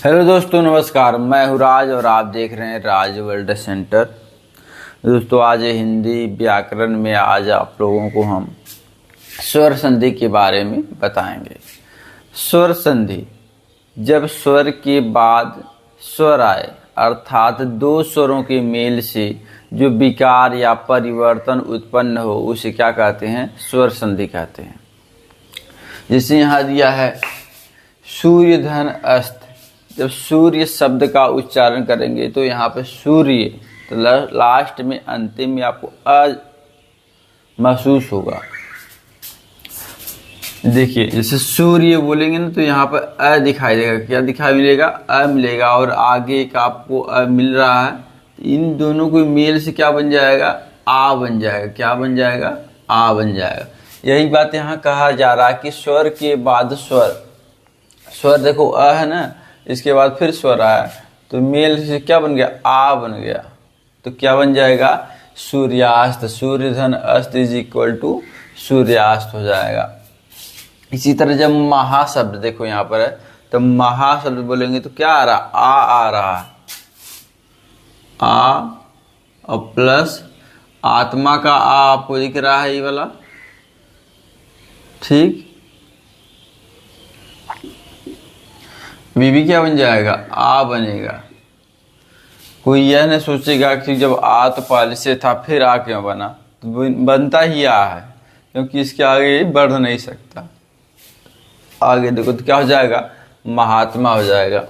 Hello दोस्तों, नमस्कार। मैं हूँ राज और आप देख रहे हैं राज वर्ल्ड सेंटर। दोस्तों, आज हिंदी व्याकरण में आज आप लोगों को हम स्वर संधि के बारे में बताएंगे। स्वर संधि, जब स्वर के बाद स्वर आए अर्थात दो स्वरों के मेल से जो विकार या परिवर्तन उत्पन्न हो उसे क्या कहते हैं? स्वर संधि कहते हैं। जैसे यहाँ दिया है सूर्य धन अस्त। जब सूर्य शब्द का उच्चारण करेंगे तो यहाँ पे सूर्य, तो लास्ट में अंतिम में आपको अ महसूस होगा। देखिए, जैसे सूर्य बोलेंगे ना तो यहाँ पर अ दिखाई देगा। क्या दिखाई मिलेगा? अ मिलेगा। और आगे एक आपको अ मिल रहा है, इन दोनों को मेल से क्या बन जाएगा? आ बन जाएगा। क्या बन जाएगा? आ बन जाएगा। यही बात यहाँ कहा जा रहा है कि स्वर के बाद स्वर देखो अ है ना, इसके बाद फिर स्वर आया तो मेल से क्या बन गया? आ बन गया। तो क्या बन जाएगा? सूर्यास्त। सूर्य धन अस्त इज इक्वल टू सूर्यास्त हो जाएगा। इसी तरह जब महाशब्द देखो यहाँ पर है, तो महाशब्द बोलेंगे तो क्या आ रहा? आ रहा है। आ और प्लस आत्मा का आ आपको दिख रहा है, ये वाला। ठीक, भी क्या बन जाएगा? आ बनेगा। कोई यह नहीं सोचेगा कि जब आ तो पहले से था फिर आ क्यों बना, तो बनता ही आ है, क्योंकि इसके आगे बढ़ नहीं सकता। आगे देखो तो क्या हो जाएगा? महात्मा हो जाएगा।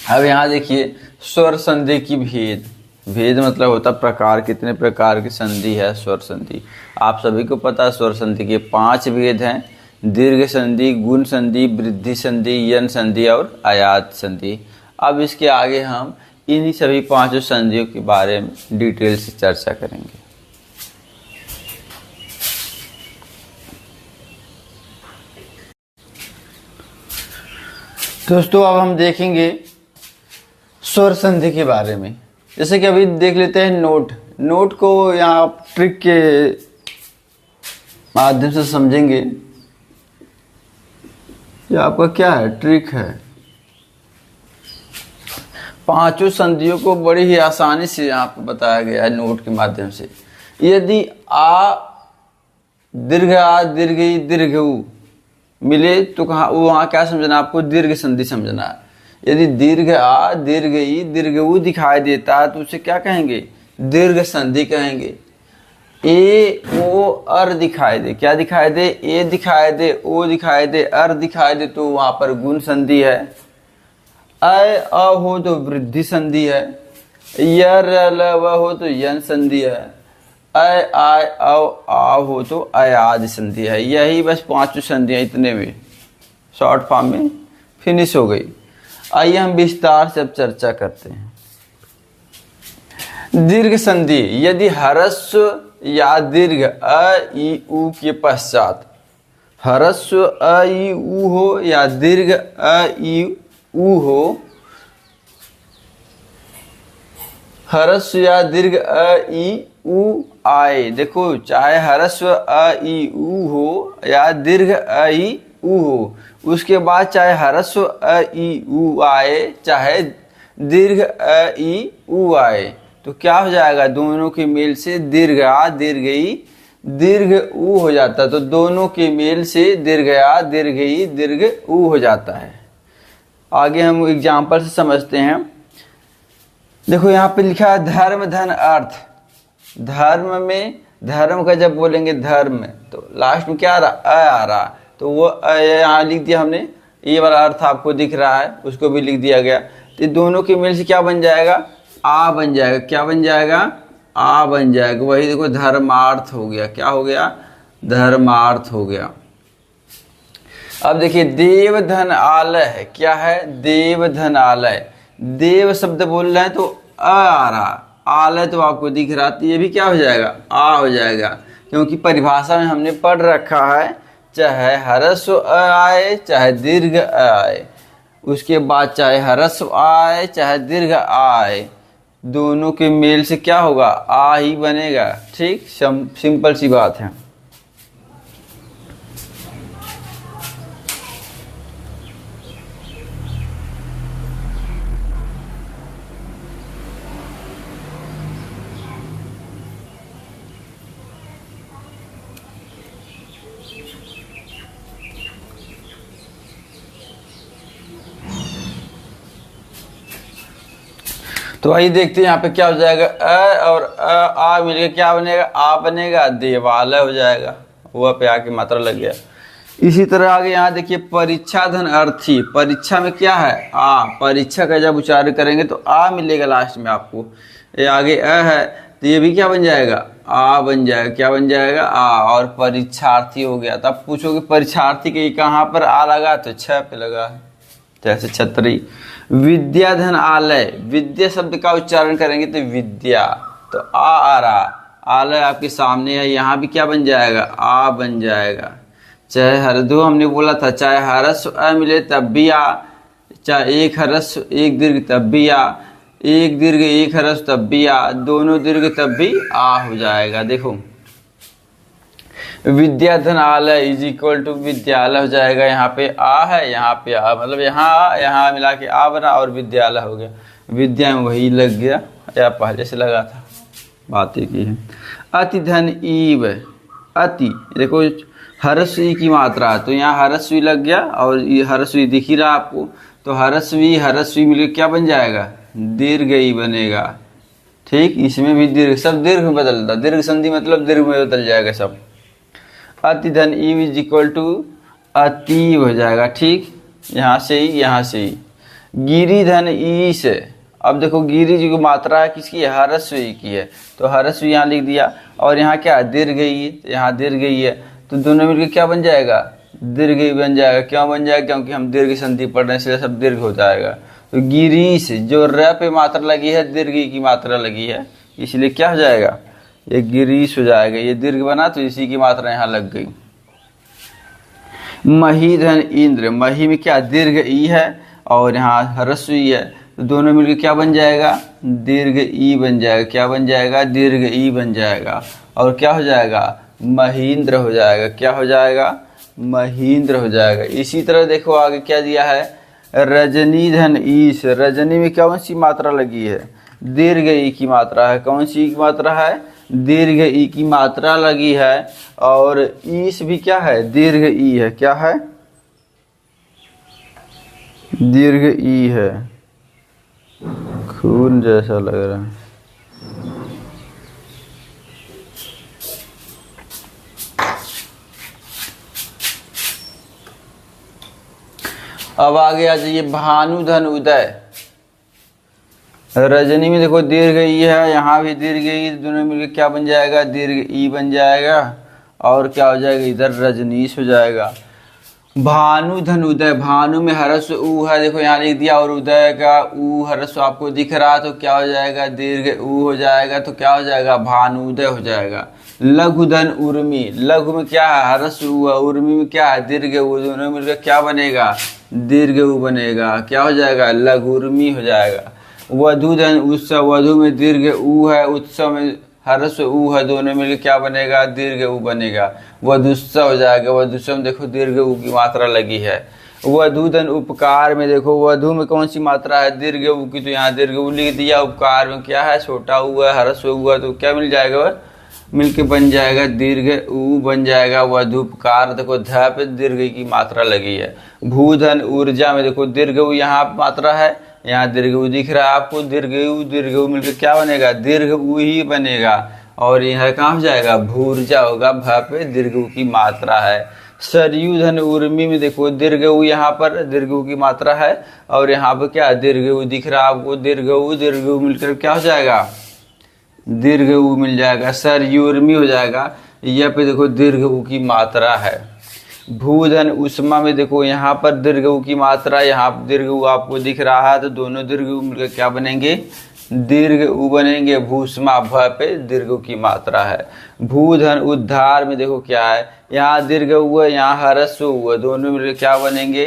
अब यहाँ देखिए स्वर संधि की भेद मतलब होता प्रकार। कितने प्रकार की संधि है स्वर संधि? आप सभी को पता है स्वर संधि के 5 भेद हैं: दीर्घ संधि, गुण संधि, वृद्धि संधि, यन संधि और आयात संधि। अब इसके आगे हम इन्हीं सभी 5 संधियों के बारे में डिटेल से चर्चा करेंगे। दोस्तों, अब हम देखेंगे स्वर संधि के बारे में। जैसे कि अभी देख लेते हैं नोट को यहाँ ट्रिक के माध्यम से समझेंगे। ये आपका क्या है? ट्रिक है। 5 संधियों को बड़ी ही आसानी से यहाँ पे बताया गया है नोट के माध्यम से। यदि आ दीर्घ आ दीर्घ ई दीर्घ उ मिले तो वहाँ क्या समझना? आपको दीर्घ संधि समझना है। यदि दीर्घ आ दीर्घ ई दीर्घ उ दिखाई देता है तो उसे क्या कहेंगे? दीर्घ संधि कहेंगे। ए ओ अर दिखाई दे, क्या दिखाई दे? ए दिखाई दे, ओ दिखाई दे, अर दिखाई दे, तो वहां पर गुण संधि है। अ हो तो वृद्धि संधि है। यर ल व हो तो यन संधि है। आय आ हो तो अयाज संधि है। यही बस 5 संधियां, इतने में शॉर्ट फॉर्म में फिनिश हो गई। आइए हम विस्तार से अब चर्चा करते हैं। दीर्घ संधि, यदि ह्रस्व या दीर्घ अ ई उ के पश्चात ह्रस्व अ ई उ हो या दीर्घ अ ई उ हो, ह्रस्व या दीर्घ अ ई उ आए। देखो, चाहे ह्रस्व अ ई उ हो या दीर्घ अ ई उ हो, उसके बाद चाहे ह्रस्व अ ई उ आए चाहे दीर्घ अ ई उ आए, तो क्या हो जाएगा? दोनों के मेल से दीर्घ आ दीर्घ ई दीर्घ उ हो जाता है। तो दोनों के मेल से दीर्घ आ दीर्घ ई दीर्घ उ हो जाता है। आगे हम एग्जाम्पल से समझते हैं। देखो, यहाँ पे लिखा है धर्म धन अर्थ। धर्म में, धर्म का जब बोलेंगे धर्म तो लास्ट में क्या आ रहा? अ आ रहा, तो वो यहाँ लिख दिया हमने। ये वाला अर्थ आपको दिख रहा है, उसको भी लिख दिया गया। तो दोनों के मेल से क्या बन जाएगा? आ बन जाएगा। क्या बन जाएगा? आ बन जाएगा। वही देखो, धर्मार्थ हो गया। क्या हो गया? धर्मार्थ हो गया। अब देखिए देव धन आलय है। क्या है? देव धन आलय। देव शब्द बोल रहे हैं तो आ रहा, आलय तो आपको दिख रहा, तो ये भी क्या हो जाएगा? आ हो जाएगा, क्योंकि परिभाषा में हमने पढ़ रखा है चाहे ह्रस्व अ आए चाहे दीर्घ अ आए, उसके बाद चाहे ह्रस्व आए चाहे दीर्घ आए, दोनों के मेल से क्या होगा? आ ही बनेगा। ठीक, सिंपल सी बात है। तो आइए देखते हैं यहाँ पे क्या हो जाएगा, अ और आ मिलकर क्या बनेगा, आ बनेगा, देवालय हो जाएगा, वह पे आके मात्रा लग गया। इसी तरह आगे यहाँ देखिए परीक्षा धन अर्थी, परीक्षा में क्या है, आ, परीक्षा का जब उच्चारण करेंगे तो आ मिलेगा लास्ट में आपको। ये आगे अ है तो ये भी क्या बन जाएगा, आ बन जाएगा, क्या बन जाएगा, आ। और परीक्षार्थी हो गया। तब पूछोगे परीक्षार्थी के कहाँ पर आ लगा, तो छ पे लगा है, जैसे छतरी। विद्या धन आलय, विद्या शब्द का उच्चारण करेंगे तो विद्या, तो आ रहा, आलय आपके सामने है, यहाँ भी क्या बन जाएगा, आ बन जाएगा। चाहे हरदो हमने बोला था, चाहे हरस्व अ मिले तब भी आ, चाहे एक हरस्व एक दीर्घ तब भी आ, एक दीर्घ एक हरस्व तब भी आ, दोनों दीर्घ तब भी आ हो जाएगा। देखो विद्याधन आलय इज इक्वल टू विद्यालय हो जाएगा, यहाँ पे आ है, यहाँ पे आ, मतलब यहाँ आ, यहाँ मिला के आ बना और विद्यालय हो गया। विद्या में वही लग गया या पहले से लगा था, बात एक ही है। अति धन ईव, अति देखो हरस्वी की मात्रा, तो यहाँ हरस्वी लग गया और ये हरस्वी दिख ही रहा आपको, तो हरस्वी मिलकर क्या बन जाएगा, दीर्घ ई बनेगा। ठीक, इसमें भी दीर्घ, सब दीर्घ में बदलता, दीर्घ संधि मतलब दीर्घ में बदल जाएगा सब। अति धन ईव इज इक्वल टू अतीव हो जाएगा। ठीक, यहाँ से ही। गिरी धन ईश, अब देखो गिरी जी की मात्रा है किसकी है, हरस्वी की है, तो हरस्वी यहाँ लिख दिया और यहाँ क्या दीर्घ ई, यहाँ दीर्घ ई है, तो दोनों मिलकर क्या बन जाएगा, दीर्घ ई बन जाएगा। क्यों बन जाएगा, क्योंकि हम दीर्घ संधि पढ़ रहे हैं इसलिए सब दीर्घ हो जाएगा। तो गिरीश जो र पे मात्रा लगी है, दीर्घ ई की मात्रा लगी है, इसलिए क्या हो जाएगा, ये गिरीश हो जाएगा। ये दीर्घ बना तो इसी की मात्रा यहाँ लग गई। मही धन इंद्र, मही में क्या दीर्घ ई है और यहाँ हरस्व ई है, तो दोनों मिलकर क्या बन जाएगा, दीर्घ ई बन जाएगा। क्या बन जाएगा, दीर्घ ई बन जाएगा और क्या हो जाएगा, महींद्र हो जाएगा। क्या हो जाएगा, महींद्र हो जाएगा। इसी तरह देखो आगे क्या दिया है, रजनी धन ईश, रजनी में कौन सी मात्रा लगी है, दीर्घ ई की मात्रा है। कौन सी की मात्रा है, दीर्घ ई की मात्रा लगी है और ईश भी क्या है, दीर्घ ई है। क्या है, दीर्घ ई है, खून जैसा लग रहा है। अब आगे आ जाइए भानुधन उदय, रजनी में देखो दीर्घ ई है, यहाँ भी दीर्घ ई, दोनों मिलकर क्या बन जाएगा, दीर्घ ई बन जाएगा और क्या हो जाएगा, इधर रजनीश हो जाएगा। भानु धन उदय, भानु में हरस्व ऊ है, देखो यहाँ लिख दिया, और उदय का ऊ हरस्व आपको दिख रहा, तो क्या हो जाएगा, दीर्घ ऊ हो जाएगा, तो क्या हो जाएगा, भानुदय हो जाएगा। लघु धन उर्मी, लघु में क्या है, हरस्व ऊ है, उर्मी में क्या है, दीर्घ ऊ, दोनों मिलकर क्या बनेगा, दीर्घ ऊ बनेगा। क्या हो जाएगा, लघुर्मी हो जाएगा। वधु धन उत्सव, वधु में दीर्घ ऊ है, उत्सव में हरस्व ऊ है, दोनों मिलकर क्या बनेगा, दीर्घ ऊ बनेगा, वधुस्व हो जाएगा। वधुस्व में देखो दीर्घ ऊ की मात्रा लगी है। वधु धन उपकार में देखो, वधु में कौन सी मात्रा है, दीर्घ ऊ की, तो यहाँ दीर्घ ऊ लिख दिया। उपकार में क्या है, छोटा ऊ है, हरस्व ऊ है, तो क्या मिल जाएगा, वह मिलके बन जाएगा, दीर्घ ऊ बन जाएगा। वधुपकार देखो ध पे दीर्घ की मात्रा लगी है। भूधन ऊर्जा में देखो दीर्घ ऊ यहाँ मात्रा है, यहाँ दीर्घ ऊ दिख रहा है आपको, दीर्घ ऊ मिलकर क्या बनेगा, दीर्घ ऊ ही बनेगा और यह कहाँ हो जाएगा, भूर्जा होगा, भ पे दीर्घ ऊ की मात्रा है। सरयू धन उर्मी में देखो दीर्घ ऊ, यहाँ पर दीर्घ ऊ की मात्रा है और यहाँ पर क्या दीर्घ ऊ दिख रहा है आपको, दीर्घ ऊ मिलकर क्या हो जाएगा, दीर्घ ऊ मिल जाएगा, सरयूर्मी हो जाएगा। यह पे देखो दीर्घ ऊ की मात्रा है। भूधन उष्मा में देखो यहाँ पर दीर्घ ऊ की मात्रा, यहाँ दीर्घ ऊ आपको दिख रहा है, तो दोनों दीर्घ ऊ मिलकर क्या बनेंगे, दीर्घ ऊ बनेंगे। भूष्मा भ पे दीर्घ ऊ की मात्रा है। भूधन उद्धार में देखो क्या है, यहाँ दीर्घ ऊ है, यहाँ हरस्व ऊ है, दोनों मिलकर क्या बनेंगे,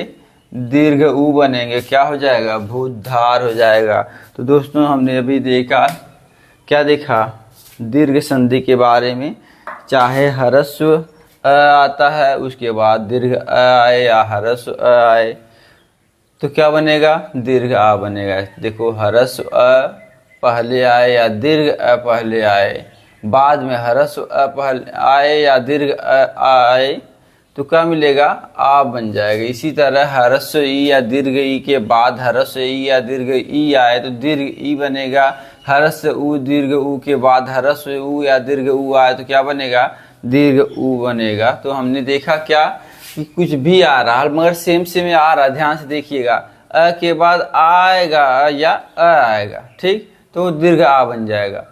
दीर्घ ऊ बनेंगे। क्या हो जाएगा, भूधार हो जाएगा। तो दोस्तों हमने अभी देखा, क्या देखा, दीर्घ संधि के बारे में। चाहे हरस्व अ आता है, उसके बाद दीर्घ अ आए या हरस्व अ आए, तो क्या बनेगा, दीर्घ आ बनेगा। देखो हरस्व अ पहले आए या दीर्घ अ पहले आए, बाद में हरस्व अ पहले आए या दीर्घ अ आए, तो क्या मिलेगा, आ बन जाएगा। इसी तरह ह्रस्व ई या दीर्घ ई के बाद ह्रस्व ई या दीर्घ ई आए तो दीर्घ ई बनेगा। ह्रस्व उ दीर्घ उ के बाद ह्रस्व उ या दीर्घ उ आए तो क्या बनेगा, दीर्घ उ बनेगा। तो हमने देखा क्या कि कुछ भी आ रहा है मगर सेम सेम आ रहा है, ध्यान से देखिएगा। अ के बाद आएगा या अ आएगा, ठीक, तो दीर्घ आ बन जाएगा।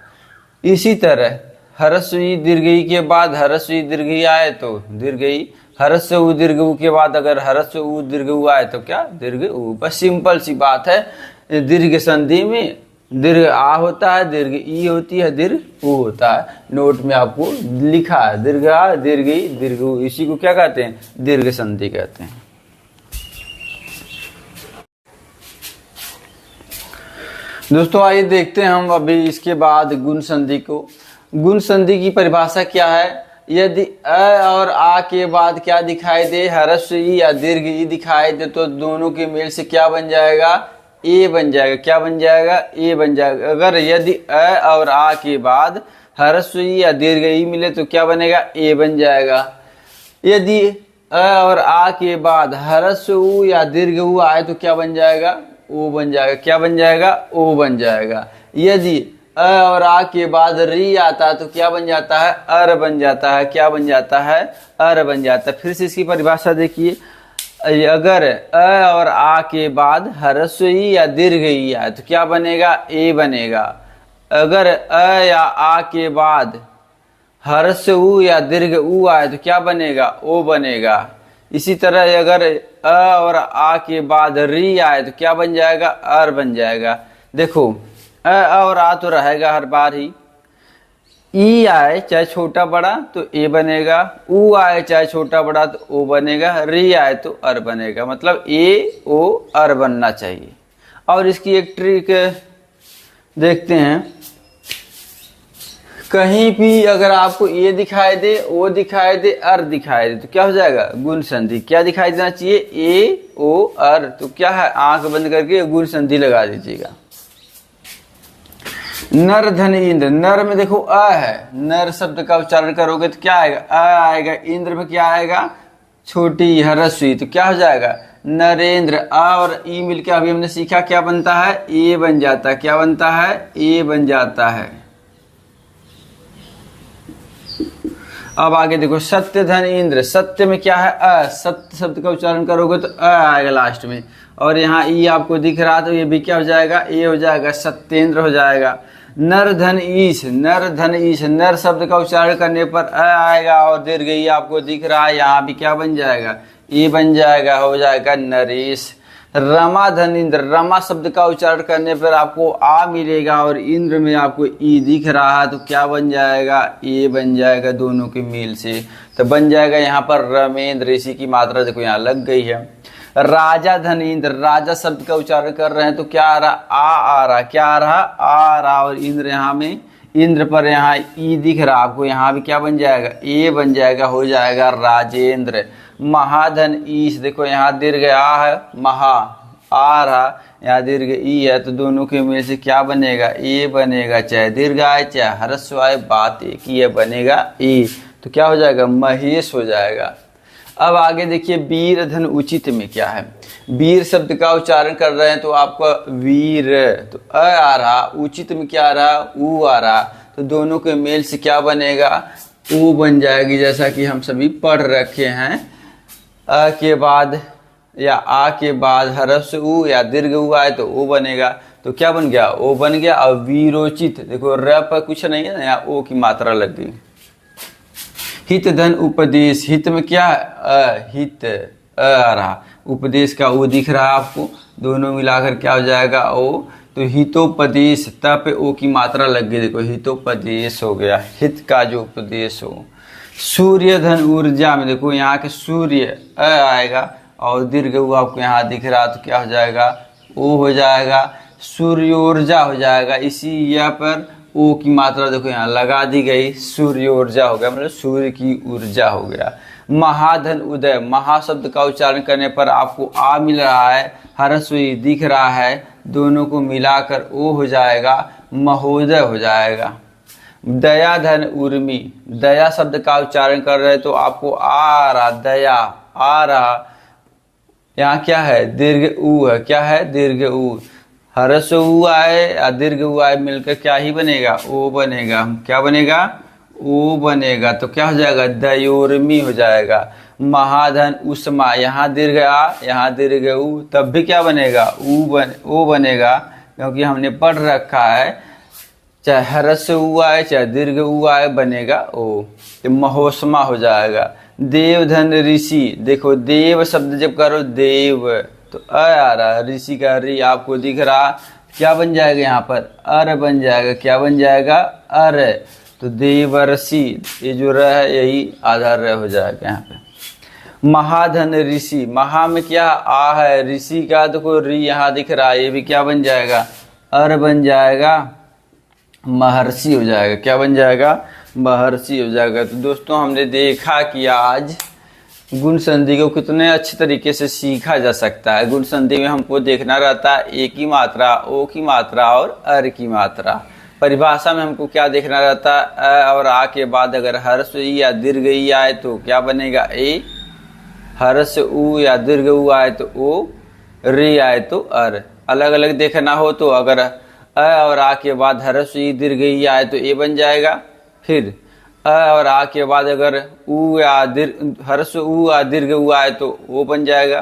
इसी तरह ह्रस्व ई दीर्घ ई के बाद ह्रस्व ई दीर्घ ई आए तो दीर्घ ई, ह्रस्व उ दीर्घ उ के बाद अगर ह्रस्व उ दीर्घ उ आए तो क्या, दीर्घ उ। बस सिंपल सी बात है। दीर्घ संधि में दीर्घ आ होता है, दीर्घ ई होती है, दीर्घ उ होता है। नोट में आपको लिखा है दीर्घ आ दीर्घ ई दीर्घ उ, इसी को क्या कहते हैं, दीर्घ संधि कहते हैं। दोस्तों आइए देखते हैं हम अभी इसके बाद गुण संधि को। गुण संधि की परिभाषा क्या है, यदि अ और आ के बाद क्या दिखाई दे, ह्रस्व ई या दीर्घ ई दिखाई दे तो दोनों के मेल से क्या बन जाएगा, ए बन जाएगा। क्या बन जाएगा, ए बन जाएगा। अगर यदि अ और आ के बाद ह्रस्व ई या दीर्घ ई मिले तो क्या बनेगा, ए बन जाएगा। यदि अ और आ के बाद ह्रस्व उ या दीर्घ उ आए तो क्या बन जाएगा, ओ बन जाएगा। क्या बन जाएगा, ओ बन जाएगा। यदि अ और आ के बाद री आता है तो क्या बन जाता है, अर बन जाता है। क्या बन जाता है, अर बन जाता है। फिर से इसकी परिभाषा देखिए, अगर अ और आ के बाद ह्रस्व ई या दीर्घ ई आए तो क्या बनेगा, ए बनेगा। अगर अ या आ के बाद ह्रस्व उ या दीर्घ उ आए तो क्या बनेगा, ओ बनेगा। इसी तरह अगर अ और आ के बाद री आए तो क्या बन जाएगा, अर बन जाएगा। देखो अ और आ तो रहेगा हर बार ही, ई आए चाहे छोटा बड़ा तो ए बनेगा, उ आए चाहे छोटा बड़ा तो ओ बनेगा, री आए तो अर बनेगा। मतलब ए ओ अर बनना चाहिए। और इसकी एक ट्रिक देखते हैं, कहीं भी अगर आपको ए दिखाई दे, ओ दिखाई दे, अर दिखाई दे तो क्या हो जाएगा, गुण संधि। क्या दिखाई देना चाहिए, ए ओ अर, तो क्या है, आंख बंद करके गुण संधि लगा दीजिएगा। नर धन इंद्र, नर में देखो अ है, नर शब्द का उच्चारण करोगे तो क्या आएगा, अ आएगा। इंद्र में क्या आएगा, छोटी ह्रस्वी, तो क्या हो जाएगा, नरेंद्र। अ और ई मिलकर अभी हमने सीखा क्या बनता है, ए बन जाता है। क्या बनता है, ए बन जाता है। अब आगे देखो, सत्य धन इंद्र, सत्य में क्या है, अ, सत्य शब्द का उच्चारण करोगे तो अ आएगा लास्ट में। और यहाँ ई आपको दिख रहा तो ये भी क्या हो जाएगा, ए हो जाएगा, सत्येंद्र हो जाएगा। नर धन ईश, नर धन ईश, नर शब्द का उच्चारण करने पर अ आएगा और दीर्घ ई आपको दिख रहा है, यहाँ भी क्या बन जाएगा, ए बन जाएगा, हो जाएगा नरेश। रमा धन इंद्र, रमा शब्द का उच्चारण करने पर आपको आ मिलेगा और इंद्र में आपको ई दिख रहा है तो क्या बन जाएगा, ए बन जाएगा दोनों के मेल से। तो बन जाएगा यहाँ पर रमेंद्र, इसी की मात्रा देखो यहाँ लग गई है। राजा धन इंद्र, राजा शब्द का उच्चारण कर रहे हैं तो क्या आ रहा, आ रहा। क्या आ रहा, आ रहा। और इंद्र यहाँ में, इंद्र पर यहाँ ई दिख रहा आपको, यहाँ भी क्या बन जाएगा, ए बन जाएगा, हो जाएगा राजेंद्र। महाधन ईश, देखो यहाँ दीर्घ आ है, महा आ रहा, यहाँ दीर्घ ई है तो दोनों के मेल से क्या बनेगा, ए बनेगा। चाहे दीर्घ आए चाहे ह्रस्व आए, बात एक ही है, बनेगा ए। तो क्या हो जाएगा, महेश हो जाएगा। अब आगे देखिए, वीर धन उचित में क्या है, वीर शब्द का उच्चारण कर रहे हैं तो आपका वीर, तो अ आ रहा, उचित में क्या आ रहा, उ आ रहा, तो दोनों के मेल से क्या बनेगा, उ बन जाएगी। जैसा कि हम सभी पढ़ रखे हैं, अ के बाद या आ के बाद ह्रस्व उ या दीर्घ उ आए तो ओ बनेगा। तो क्या बन गया, ओ बन गया। और वीरोचित, देखो र पर कुछ नहीं है, यहाँ ओ की मात्रा लग गई। हित धन उपदेश, हित में क्या है, हित आ रहा, उपदेश का ओ दिख रहा है आपको, दोनों मिलाकर क्या हो जाएगा, ओ। तो हितोपदेश, त पे ओ की मात्रा लग गई, देखो हितोपदेश हो गया, हित का जो उपदेश हो। सूर्य धन ऊर्जा में देखो यहाँ के सूर्य अ आएगा और दीर्घ उ आपको यहाँ दिख रहा तो क्या हो जाएगा, ओ हो जाएगा। सूर्योर्जा हो जाएगा, इसी या पर ओ की मात्रा देखो यहाँ लगा दी गई, सूर्योर्जा हो गया, मतलब सूर्य की ऊर्जा हो गया। महाधन उदय, महा शब्द का उच्चारण करने पर आपको आ मिल रहा है, ह्रस्व ई दिख रहा है, दोनों को मिलाकर ओ हो जाएगा, महोदय हो जाएगा। दया धन उर्मी, दया शब्द का उच्चारण कर रहे तो आपको आ रहा, दया आ रहा, यहाँ क्या है दीर्घ ऊ है, क्या है दीर्घ ऊ। हर्ष ऊ आए या दीर्घ ऊ आए मिलकर क्या ही बनेगा, ओ बनेगा। क्या बनेगा, ओ बनेगा। तो क्या हो जाएगा, दयोर्मी हो जाएगा। महाधन उष्मा, यहाँ दीर्घ आ यहाँ दीर्घ ऊ, तब भी क्या बनेगा, ओ बनेगा, क्योंकि हमने पढ़ रखा है चाहे हर्ष ऊ आए चाहे दीर्घ ऊ आए बनेगा ओ। तो महोष्मा हो जाएगा। देवधन ऋषि, देखो देव शब्द जब करो देव तो आ रहा, ऋषि का री आपको दिख रहा, क्या बन जाएगा यहाँ पर, अर बन जाएगा। क्या बन जाएगा, अर। तो देवर्षि, ये जो र है यही आधार र हो जाएगा यहाँ पे। महाधन ऋषि, महा में क्या आ है, ऋषि का तो कोई री यहाँ दिख रहा है, ये भी क्या बन जाएगा, अर बन जाएगा, महर्षि हो जाएगा। क्या बन जाएगा, महर्षि हो जाएगा। तो दोस्तों हमने देखा कि आज गुण संधि को कितने अच्छे तरीके से सीखा जा सकता है। गुण संधि में हमको देखना रहता है ए की मात्रा, ओ की मात्रा और अर की मात्रा। परिभाषा में हमको क्या देखना रहता है, अ और आ के बाद अगर हर्ष ई या दीर्घ ई आए तो क्या बनेगा, ए। हर्ष ऊ या दीर्घ ऊ आए तो ओ, रे आए तो अर। अलग अलग देखना हो तो अगर अ और आ के बाद हर्ष ई दीर्घ ई आए तो ए बन जाएगा। फिर अ और आ के बाद अगर ऊ या हर्ष ऊ या दीर्घ ऊ आए तो ओ बन जाएगा।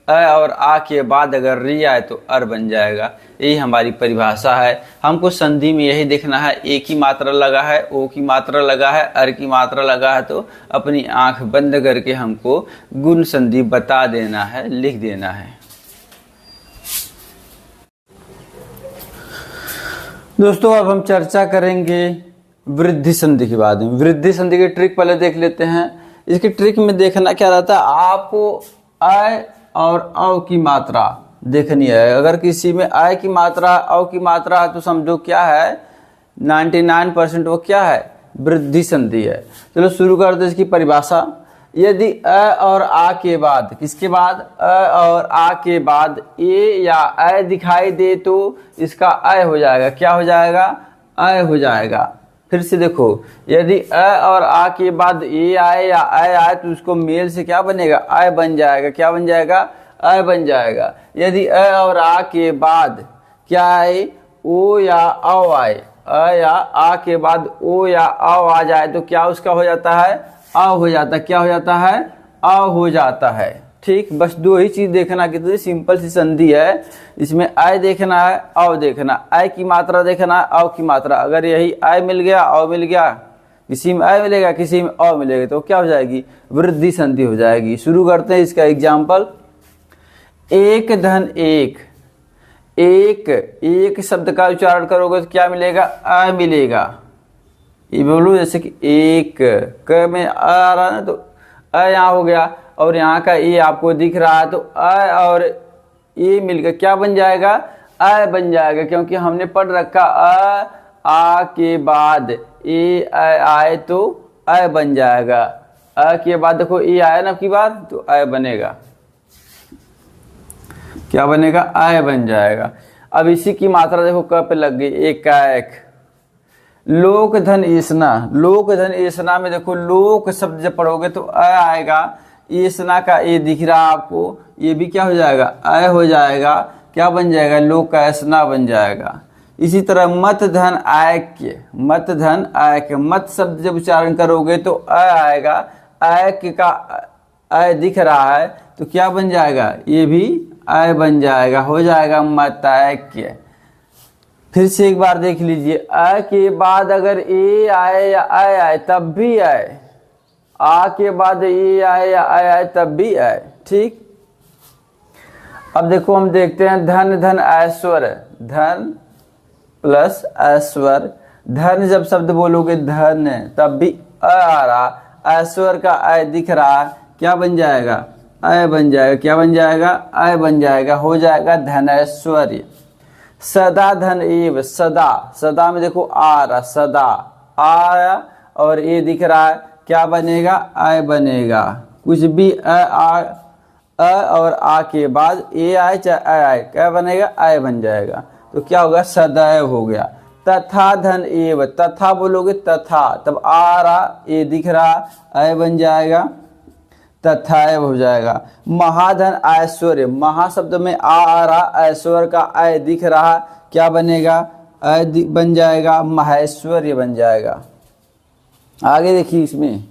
अ और आ के बाद अगर री आए तो अर बन जाएगा। यही हमारी परिभाषा है। हमको संधि में यही देखना है, ए की मात्रा लगा है, ओ की मात्रा लगा है, अर की मात्रा लगा है, तो अपनी आंख बंद करके हमको गुण संधि बता देना है, लिख देना है। दोस्तों अब हम चर्चा करेंगे वृद्धि संधि के बारे में। वृद्धि संधि की ट्रिक पहले देख लेते हैं। इसकी ट्रिक में देखना क्या रहता है, आपको अ और औ की मात्रा देखनी है। अगर किसी में अ की मात्रा औ की मात्रा है तो समझो क्या है, 99% वो क्या है, वृद्धि संधि है। चलो शुरू करते हैं इसकी परिभाषा। यदि अ और आ के बाद, किसके बाद, अ और आ के बाद ए या अ दिखाई दे तो इसका अ हो जाएगा। क्या हो जाएगा, अ हो जाएगा। फिर से देखो, यदि अ और आ के बाद ए आए या अ आए तो उसको मेल से क्या बनेगा, अ बन जाएगा। क्या बन जाएगा, अ बन जाएगा। यदि अ और आ के बाद क्या आए, ओ या औ आए, अ या आ के बाद ओ या औ आ जाए तो क्या उसका हो जाता है, अ हो जाता है। क्या हो जाता है, अ हो जाता है। ठीक, बस दो ही चीज देखना, कितनी सिंपल सी संधि है। इसमें अ देखना है, औ देखना, अ की मात्रा देखना, औ की मात्रा। अगर यही अ मिल गया, औ मिल गया, किसी में अ मिलेगा किसी में औ मिलेगा तो क्या हो जाएगी, वृद्धि संधि हो जाएगी। शुरू करते हैं इसका एग्जाम्पल। एक धन एक, एक एक शब्द का उच्चारण करोगे तो क्या मिलेगा, अ मिलेगा। ये बोलो जैसे कि एक, क में आ रहा ना तो अ यहाँ हो गया, और यहाँ का ए आपको दिख रहा है तो अ और ए मिलकर क्या बन जाएगा, अ बन जाएगा। क्योंकि हमने पढ़ रखा अ आ के बाद ए आए तो अ बन जाएगा। अ के बाद देखो ए आया ना की बार तो अ बनेगा। क्या बनेगा, अ बन जाएगा। अब इसी की मात्रा देखो क पे लग गई, एकाएक। लोक धन ईसना, लोक धन ईसना में देखो लोक शब्द जब पढ़ोगे तो अ आएगा। ईसना का ए दिख रहा आपको, ये भी क्या हो जाएगा, अ हो जाएगा। क्या बन जाएगा, लोक का ऐसना बन जाएगा। इसी तरह मत धन ऐक्य, मत धन ऐक्य, मत शब्द जब उच्चारण करोगे तो अ आएगा। ऐक्य का अ दिख रहा है तो क्या बन जाएगा, ये भी अ बन जाएगा, हो जाएगा मत ऐक्य। फिर से एक बार देख लीजिए, अ के बाद अगर ए आए या अ आए तब भी आए, आ के बाद ए आए या अ आए तब भी आए। ठीक, अब देखो हम देखते हैं धन धन ऐश्वर्य, धन प्लस ऐश्वर्य। धन जब शब्द बोलोगे धन तब भी अ आ रहा, ऐश्वर्य का अ दिख रहा, क्या बन जाएगा, अ बन जाएगा। क्या बन जाएगा, अ बन जाएगा, हो जाएगा धनैश्वर्य। सदा धन एव, सदा, सदा में देखो आ रहा, सदा आ और ए दिख रहा है, क्या बनेगा, अ बनेगा। कुछ भी अ और आ के बाद ए आए चाहे अ आए क्या बनेगा, अ बन जाएगा। तो क्या होगा, सदैव हो गया। तथा धन एव, तथा बोलोगे तथा, तब आ रहा ए दिख रहा, अय बन जाएगा, तथा एव हो जाएगा। महाधन ऐश्वर्य, महा शब्द में आ रहा, ऐश्वर्य का अय दिख रहा, क्या बनेगा, अय बन जाएगा, महेश्वर्य बन जाएगा। आगे देखिए इसमें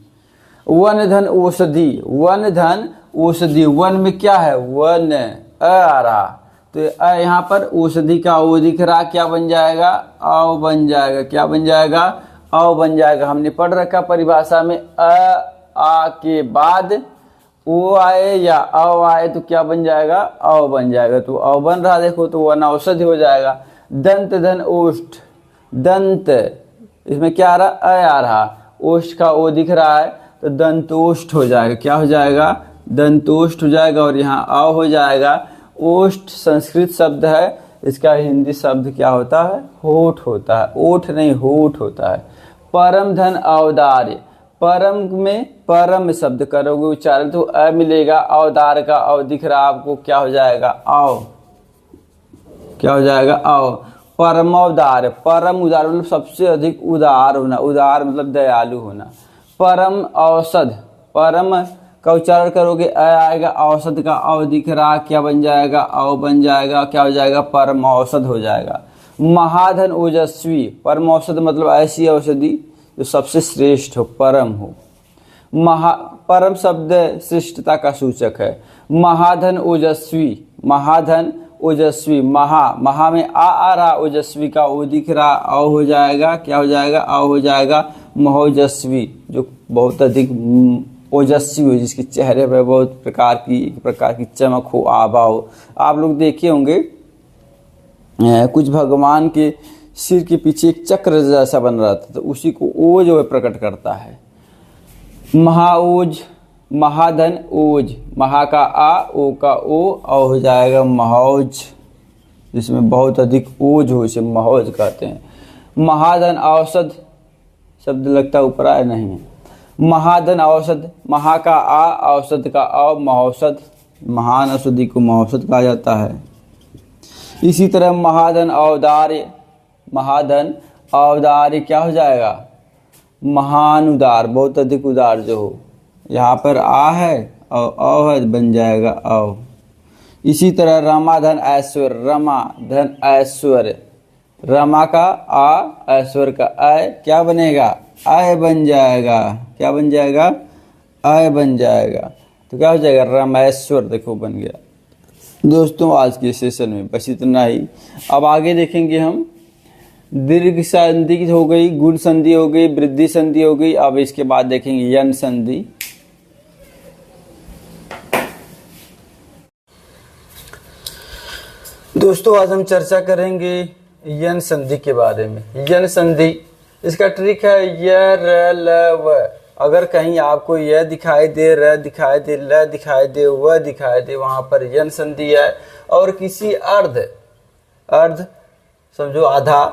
वन धन औषधि, वन धन औषधि, वन में क्या है, वन आ रहा, तो यहाँ पर औषधि का ओ दिख रहा, क्या बन जाएगा, औ बन जाएगा, क्या बन जाएगा, औ बन जाएगा। हमने पढ़ रखा परिभाषा में आ के बाद ओ आए या औ आए तो क्या बन जाएगा, औ बन जाएगा, तो औ बन रहा देखो, तो वन औषधि हो जाएगा। दंत धन ओष्ठ, दंत इसमें क्या आ रहा, अ आ रहा, ओष्ठ का ओ दिख रहा है तो दंतोष्ठ हो जाएगा, क्या हो जाएगा, दंतोष्ठ हो जाएगा, और यहाँ अ हो जाएगा। ओष्ठ संस्कृत शब्द है, इसका हिंदी शब्द क्या होता है, होठ होता है, ओठ नहीं होठ होता है। परम धन औदार्य, परम में परम शब्द करोगे उच्चारण तो अ मिलेगा, औदार का औ दिख रहा आपको, क्या हो जाएगा, औ, क्या हो जाएगा, औ। परमोदार, परम उदार मतलब सबसे अधिक उदार होना, उदार मतलब दयालु होना। परम औषध, परम का उच्चारण करोगे अ आएगा, औषध का औ दिख रहा, क्या बन जाएगा, औ बन जाएगा, क्या हो जाएगा, परम औषध हो जाएगा। महाधन ओजस्वी, परम औषध मतलब ऐसी औषधि जो सबसे श्रेष्ठ हो, परम हो। परम शब्द श्रेष्ठता का सूचक है। महाधन ओजस्वी, महाधन ओजस्वी, महा में आ रहा, ओजस्वी का ओ दिख रहा, औ हो जाएगा, क्या हो जाएगा, औ हो जाएगा, महोजस्वी, जो बहुत अधिक ओजस्वी हो, जिसके चेहरे पर बहुत एक प्रकार की चमक हो, आभा हो। आप लोग देखे होंगे कुछ भगवान के सिर के पीछे एक चक्र जैसा बन रहा था, तो उसी को ओ जो है प्रकट करता है। महाओज, महाधन ओज, महा का आ, ओ का ओ, हो जाएगा महौज, जिसमें बहुत अधिक ओज हो, इसे महौज कहते हैं। महाधन औषध शब्द लगता ऊपर आया नहीं है। महाधन औषध, महा का आ, औषध का औ, महौषध, महान औषधि को महौषध कहा जाता है। इसी तरह महाधन औदार्य, महाधन औदार्य क्या हो जाएगा, महान उदार, बहुत अधिक उदार जो हो। यहाँ पर आ है और औ है, बन जाएगा औ। इसी तरह रमा धन ऐश्वर्य, रमा धन ऐश्वर्य, रमा का आ, ऐश्वर्य का अय, क्या बनेगा, अय बन जाएगा, क्या बन जाएगा, अय बन जाएगा, तो क्या हो जाएगा, रमेश्वर, देखो बन गया। दोस्तों आज के सेशन में बस इतना ही। अब आगे देखेंगे हम दीर्घ संधि हो गई, गुण संधि हो गई, वृद्धि संधि हो गई। अब इसके बाद देखेंगे यन संधि। दोस्तों आज हम चर्चा करेंगे यन संधि के बारे में। यन संधि, इसका ट्रिक है य र ल व। अगर कहीं आपको यह दिखाई दे, र दिखाई दे, ल दिखाई दे, व दिखाई दे, वहां पर यन संधि है। और किसी अर्ध समझो आधा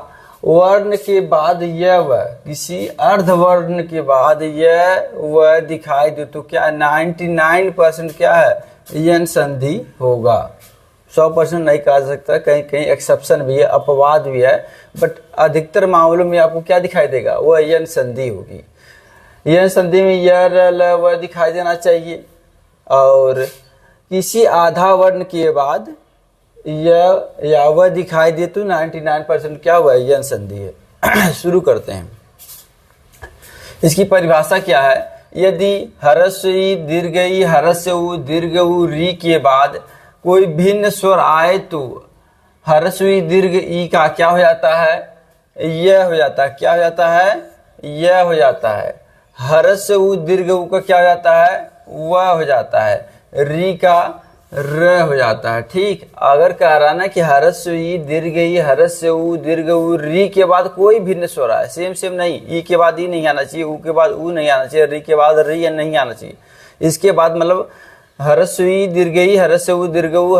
वर्ण के बाद यह व, किसी अर्ध वर्ण के बाद यह व दिखाई दे तो क्या 99% क्या है, यन संधि होगा। 100% नहीं कहा सकता, कहीं कहीं एक्सेप्शन भी है, अपवाद भी है, बट अधिकतर मामलों में आपको क्या दिखाई देगा, वह यन संधि होगी। यन संधि में य र ल व दिखाई देना चाहिए। और किसी आधा वर्ण के बाद य या व दिखाई दे तो 99% क्या हुआ, यन संधि है। शुरू करते हैं। इसकी परिभाषा क्या है, यदि ह्रस्व ई, दीर्घ ई, ह्रस्व उ, दीर्घ उ, री के बाद कोई भिन्न स्वर आए तो ह्रस्व ई, दीर्घ ई का क्या हो जाता है, यह हो जाता है, क्या हो जाता है, यह हो जाता है। ह्रस्व उ, दीर्घ उ का क्या हो जाता है, वह हो जाता है। री का र हो जाता है। ठीक, अगर कह रहा ना कि ह्रस्व ई, दीर्घ ई, ह्रस्व उ, दीर्घ उ, री के बाद कोई भिन्न स्वर आए, सेम नहीं, ई के बाद ई नहीं आना चाहिए, उ के बाद उ नहीं आना चाहिए, री के बाद री नहीं आना चाहिए। इसके बाद मतलब ह्रस्व ई, दीर्घ ई, ह्रस्व उ, दीर्घ उ,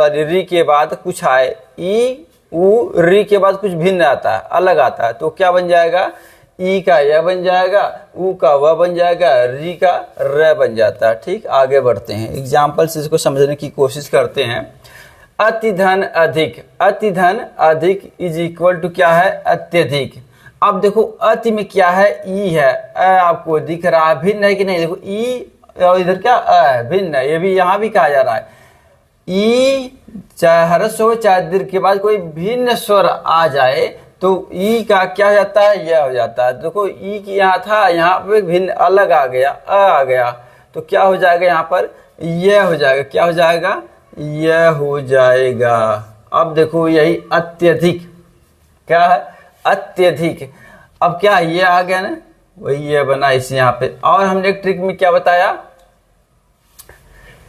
री के बाद कुछ आए, ई उ, री के बाद कुछ भिन्न आता है, अलग आता है, तो क्या बन जाएगा, ई का यह बन जाएगा, उ का वह बन जाएगा, री का र बन जाता है। ठीक, आगे बढ़ते हैं, एग्जाम्पल से इसको समझने की कोशिश करते हैं। अति धन अधिक, अति धन अधिक इज इक्वल टू क्या है, अत्यधिक। अब देखो अति में क्या है, ई है, आपको दिख रहा है, भिन्न है कि नहीं, देखो ई और इधर क्या है, भिन्न है, ये भी यहाँ भी कहा जा रहा है। ई चाहे ह्रस्व हो चाहे दीर्घ के बाद कोई भिन्न स्वर आ जाए तो ई का क्या हो जाता है, यह हो जाता है। देखो ई की यहाँ था, यहाँ पे भिन्न अलग आ गया, आ गया, तो क्या हो जाएगा यहाँ पर, यह हो जाएगा, क्या हो जाएगा, यह हो जाएगा। अब देखो यही अत्यधिक, क्या है, अत्यधिक। अब क्या ये आ गया ना, वही ये बना इसी यहाँ पे। और हमने एक ट्रिक में क्या बताया,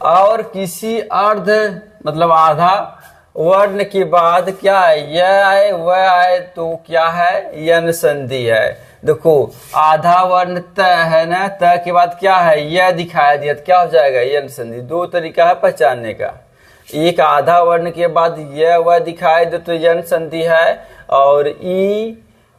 और किसी अर्ध मतलब आधा वर्ण के बाद क्या है, यह आए वह आए तो क्या है, यन संधि है। देखो आधा वर्ण त है ना, त के बाद क्या है, यह दिखाया दिया, तो क्या हो जाएगा, यन संधि। दो तरीका है पहचानने का, एक आधा वर्ण के बाद यह वह दिखाई दे तो यन संधि है, और ई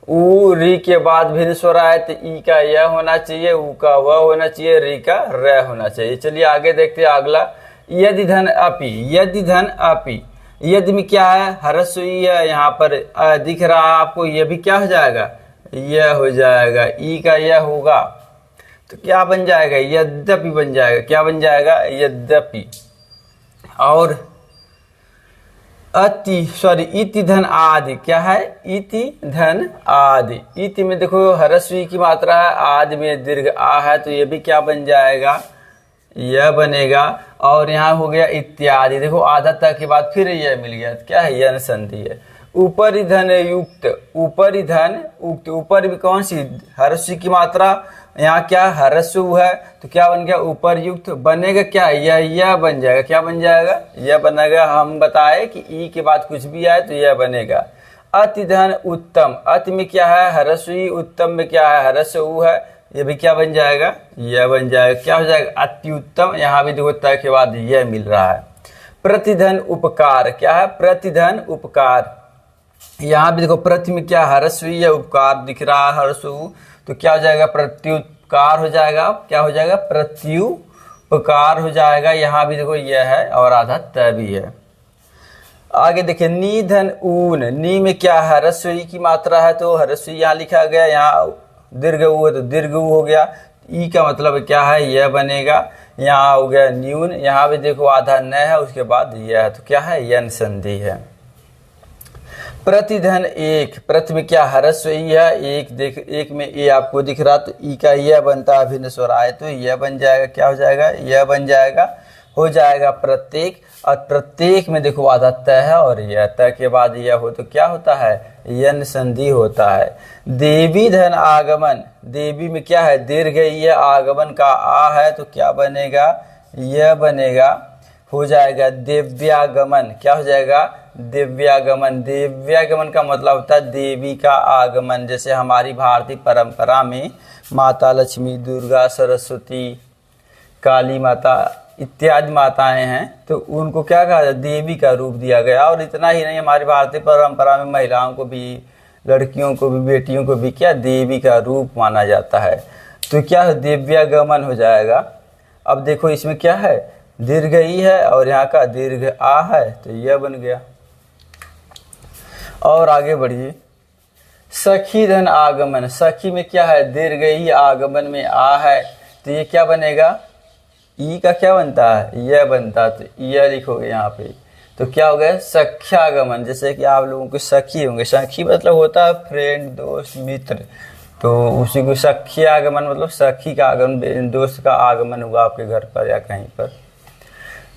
उ री के बाद भिन्न स्वर आए तो ई का यह होना चाहिए, उ का वह होना चाहिए, री का र होना चाहिए। चलिए आगे देखते हैं अगला, यदि धन अपि, यदि धन अपि, यदि में क्या है, ह्रस्व ई है, यहाँ पर दिख रहा है आपको, यह भी क्या हो जाएगा, यह हो जाएगा, ई का यह होगा तो क्या बन जाएगा, यद्यपि बन जाएगा, क्या बन जाएगा, यद्यपि। और इति धन आदि, क्या है, इति धन आदि। इति में देखो ह्रस्व ई की मात्रा है, आदि में दीर्घ आ है, तो ये भी क्या बन जाएगा, यह बनेगा। और यहाँ हो गया इत्यादि, देखो आधा तक के बाद फिर यह मिल गया, क्या है, यन संधि है। ऊपरी धन युक्त, ऊपरी धन उक्त, ऊपर भी कौन सी, ह्रस्व की मात्रा, यहाँ क्या ह्रस्व है तो क्या बन गया, ऊपर युक्त बनेगा, क्या यह बन जाएगा, क्या बन जाएगा, यह बनेगा। हम बताए कि ई के बाद कुछ भी आए तो यह बनेगा। अति धन उत्तम, अति में क्या है, ह्रस्व ई, उत्तम में क्या है, ह्रस्व ऊ है, ये भी क्या बन जाएगा, यह बन जाएगा, क्या हो जाएगा, अति उत्तम। यहाँ भी देखो त के बाद यह मिल रहा है। प्रतिधन उपकार, क्या है, प्रतिधन उपकार, यहाँ भी देखो प्रति में क्या ह्रस्व ई है, उपकार दिख रहा है ह्रस्व, तो क्या हो जाएगा, प्रत्युपकार हो जाएगा, क्या हो जाएगा, प्रत्युपकार हो जाएगा। यहाँ भी देखो यह है और आधा त भी है। आगे देखिए निधन ऊन, नी में क्या है, ह्रस्व ई की मात्रा है तो ह्रस्व यहाँ लिखा गया, यहाँ दीर्घ ऊ है तो दीर्घ ऊ हो गया। ई का मतलब क्या है, यह बनेगा। यहाँ हो गया न्यून, यहाँ भी देखो आधा न है, उसके बाद यह है तो क्या है, यन संधि है। प्रतिधन एक, प्रति में क्या ह्रस्व ई है, एक देख, एक में ए आपको दिख रहा तो ई का यह बनता है, भिन्न स्वर आए तो यह बन जाएगा, क्या हो जाएगा, यह बन जाएगा, हो जाएगा प्रत्येक। और प्रत्येक में देखो आधा त है और यह त के बाद यह हो तो क्या होता है, यन संधि होता है। देवी धन आगमन, देवी में क्या है, दीर्घ ई, आगमन का आ है तो क्या बनेगा, यह बनेगा, हो जाएगा दिव्यागमन, क्या हो जाएगा, दिव्यागमन। दिव्यागमन का मतलब होता है देवी का आगमन। जैसे हमारी भारतीय परंपरा में माता लक्ष्मी, दुर्गा, सरस्वती, काली माता इत्यादि माताएं हैं तो उनको क्या कहा जाता है, देवी का रूप दिया गया। और इतना ही नहीं, हमारी भारतीय परंपरा में महिलाओं को भी, लड़कियों को भी, बेटियों को भी क्या देवी का रूप माना जाता है। तो क्या दिव्यागमन हो जाएगा। अब देखो इसमें क्या है, दीर्घ ई है और यहाँ का दीर्घ आ है तो यह बन गया। और आगे बढ़िए, सखी धन आगमन, सखी में क्या है, दीर्घ ई, आगमन में आ है तो ये क्या बनेगा, ई का क्या बनता है, यह बनता है, तो यह लिखोगे यहाँ पे तो क्या हो गया, सख्यागमन। जैसे कि आप लोगों के सखी होंगे, सखी मतलब होता है फ्रेंड, दोस्त, मित्र, तो उसी को सखी आगमन मतलब सखी का आगमन, दोस्त का आगमन हुआ आपके घर पर या कहीं पर।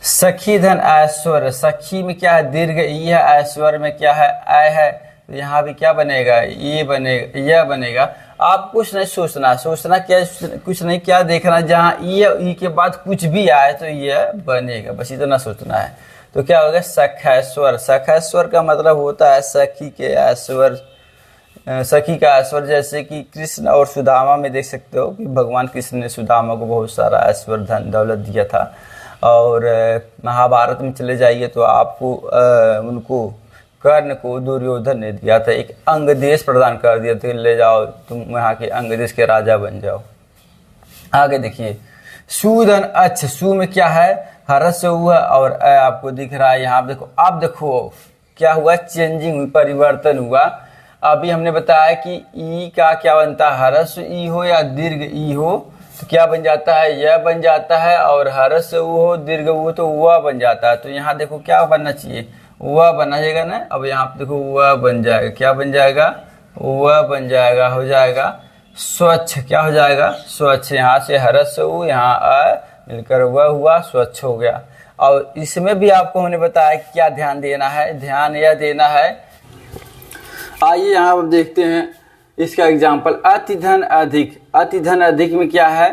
सखी धन ऐश्वर्य, सखी में क्या है, दीर्घ ई है, ऐश्वर्य में क्या है, ऐ है, तो यहाँ भी क्या बनेगा, ये बनेगा, यह बनेगा। आप कुछ नहीं सोचना, सोचना क्या, कुछ नहीं, क्या देखना, जहाँ ई के बाद कुछ भी आए तो यह बनेगा, बस इतना सोचना है। तो क्या होगा, सखैश्वर। सखैश्वर का मतलब होता है सखी के ऐश्वर्य, सखी का ऐश्वर्य। जैसे कि कृष्ण और सुदामा में देख सकते हो कि भगवान कृष्ण ने सुदामा को बहुत सारा ऐश्वर्य, धन दौलत दिया था। और महाभारत में चले जाइए तो आपको उनको, कर्ण को दुर्योधन ने दिया था, एक अंग देश प्रदान कर दिया था, ले जाओ तुम यहाँ के अंग देश के राजा बन जाओ। आगे देखिए, सुधन अच्छ, सु में क्या है, हरस से हुआ और अ आपको दिख रहा है यहाँ देखो। अब देखो क्या हुआ, चेंजिंग हुई, परिवर्तन हुआ। अभी हमने बताया कि ई का क्या बनता है, हरस ई हो या दीर्घ ई हो तो क्या बन जाता है, यह बन जाता है। और हरस उ हो दीर्घ उ हो तो वह बन जाता है। तो यहाँ देखो क्या बनना चाहिए, वह बना जाएगा ना। अब यहाँ पे देखो वह बन जाएगा, क्या बन जाएगा, वह बन जाएगा, हो जाएगा स्वच्छ। क्या हो जाएगा, स्वच्छ। यहाँ से हरस उ, यहाँ अ मिलकर वह हुआ, स्वच्छ हो गया। और इसमें भी आपको हमने बताया क्या ध्यान देना है, ध्यान यह देना है। आइए यहाँ अब देखते हैं इसका एग्जाम्पल। अति धन अधिक। अति धन अधिक में क्या है,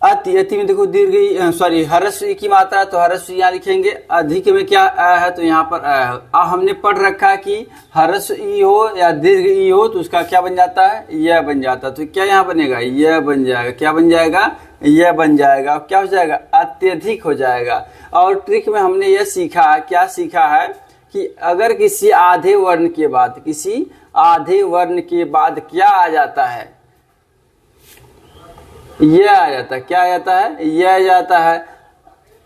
अति में देखो दीर्घ सॉरी हरस की मात्रा, तो हरस यहाँ लिखेंगे। अधिक में क्या अ है तो यहाँ पर अ है। अब हमने पढ़ रखा कि हरस ई हो या दीर्घ ई हो तो उसका क्या बन जाता है, यह बन जाता है। तो क्या यहाँ बनेगा, यह बन जाएगा। क्या बन जाएगा, यह बन जाएगा। अब क्या हो जाएगा, अत्यधिक हो जाएगा। और ट्रिक में हमने यह सीखा, क्या सीखा है कि अगर किसी आधे वर्ण के बाद, किसी आधे वर्ण के बाद क्या आ जाता है, यह आ जाता है। क्या आ जाता है, यह आ जाता है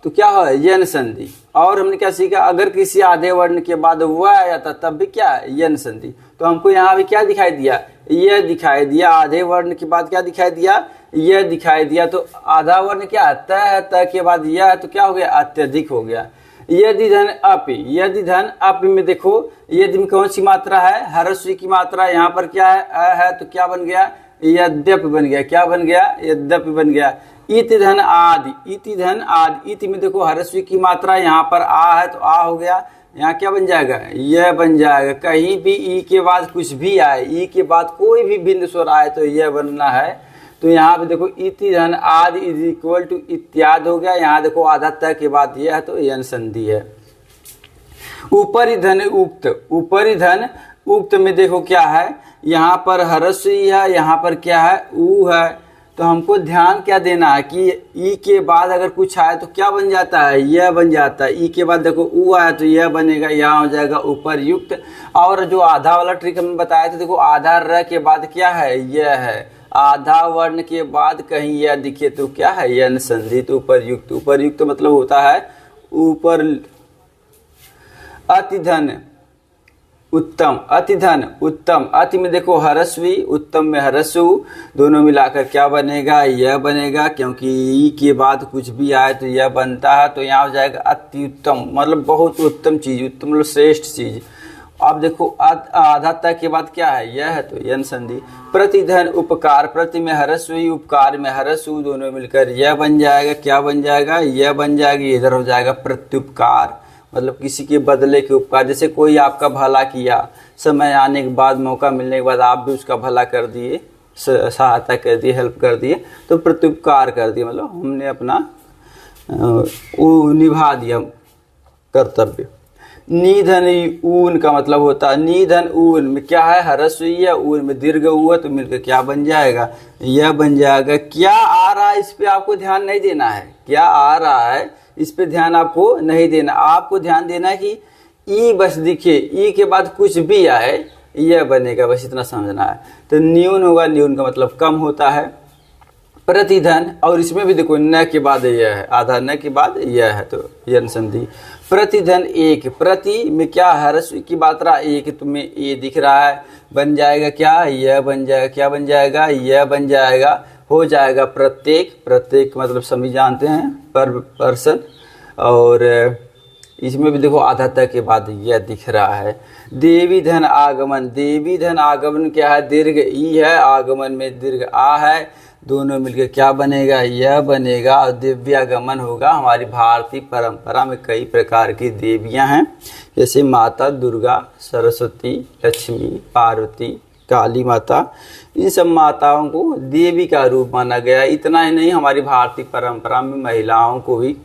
तो क्या हो, यन संधि। और हमने क्या सीखा, अगर किसी आधे वर्ण के बाद वह आ जाता तब भी क्या है, यन संधि। तो हमको यहाँ भी क्या दिखाई दिया, यह दिखाई दिया। आधे वर्ण के बाद क्या दिखाई दिया, यह दिखाई दिया। तो आधा वर्ण क्या है, त है, त के बाद यह है तो क्या हो गया, अत्यधिक हो गया। यदि धन अपि, यदि धन अपि में देखो यदि में कौन सी मात्रा है, हरस्वी की मात्रा। यहाँ पर क्या है, अ है तो क्या बन गया, यद्यपि बन गया। क्या बन गया, यद्यपि बन गया। इति धन आदि, इति धन आदि। इति में देखो हरस्वी की मात्रा, यहाँ पर आ है तो आ हो गया। यहाँ क्या बन जाएगा, यह बन जाएगा। कहीं भी ई के बाद कुछ भी आए, ई के बाद कोई भी बिंदु स्वर आए तो यह बनना है। तो यहाँ पे देखो इति धन आदि इज इक्वल टू इत्यादि हो गया। यहाँ देखो आधा तक के बाद यह है तो यन संधि है। ऊपरी धन उक्त, ऊपरी धन उक्त में देखो क्या है, यहाँ पर हरस्वी है, यहाँ पर क्या है, ऊ है। तो हमको ध्यान क्या देना है कि ई के बाद अगर कुछ आए तो क्या बन जाता है, यह बन जाता है। ई के बाद देखो ऊ आया तो यह बनेगा, यहाँ हो जाएगा ऊपर युक्त। और जो आधा वाला ट्रिक हमने बताया था, देखो आधा र के बाद क्या है, यह है। आधा वर्ण के बाद कहीं यह दिखे तो क्या है, यन संधि। तो ऊपर युक्त, ऊपर युक्त मतलब होता है ऊपर। अति धन उत्तम, अति धन उत्तम। अति में देखो हरस्वी, उत्तम में हरस्व, दोनों मिलाकर क्या बनेगा, यह बनेगा। क्योंकि ई के बाद कुछ भी आए तो यह बनता है। तो यहाँ हो जाएगा अति उत्तम, मतलब बहुत उत्तम चीज, उत्तम मतलब श्रेष्ठ चीज। अब देखो आधा तक के बाद क्या है, यह है तो यन संधि। प्रतिधन उपकार, प्रति में हरस्वी, उपकार में हरस्व, दोनों मिलकर यह बन जाएगा। क्या बन जाएगा, यह बन जाएगी। इधर हो जाएगा प्रत्युपकार, मतलब किसी के बदले के उपकार। जैसे कोई आपका भला किया, समय आने के बाद, मौका मिलने के बाद आप भी उसका भला कर दिए, सहायता कर दिए, हेल्प कर दिए, तो प्रत्युपकार कर दिए। मतलब हमने अपना निभा दिया कर्तव्य। निधन ऊन का मतलब होता है, निधन ऊन में क्या है, हरस्वी है, ऊन में दीर्घ हुआ तो मिलकर क्या बन जाएगा, यह बन जाएगा। क्या आ रहा है इस पे आपको ध्यान नहीं देना है, क्या आ रहा है इस पे ध्यान आपको नहीं देना। आपको ध्यान देना है कि ई बस दिखे, ई के बाद कुछ भी आए यह बनेगा, बस इतना समझना है। तो न्यून होगा, न्यून का मतलब कम होता है। प्रतिधन, और इसमें भी देखो न के बाद यह है, आधा न के बाद यह है तो यन संधि। प्रतिधन एक, प्रति में क्या हरस्व की मात्रा एक, तुम्हें ए दिख रहा है, बन जाएगा क्या, यह बन जाएगा। क्या बन जाएगा, यह बन जाएगा। हो जाएगा प्रत्येक, प्रत्येक मतलब सभी जानते हैं पर पर्सन। और इसमें भी देखो आधा तक के बाद यह दिख रहा है। देवी धन आगमन, देवी धन आगमन क्या है, दीर्घ ई है, आगमन में दीर्घ आ है, दोनों मिलकर क्या बनेगा, यह बनेगा। और दिव्यागमन होगा। हमारी भारतीय परंपरा में कई प्रकार की देवियां हैं, जैसे माता दुर्गा, सरस्वती, लक्ष्मी, पार्वती, काली माता। इन सब माताओं को देवी का रूप माना गया। इतना ही नहीं, हमारी भारतीय परंपरा में महिलाओं को भी,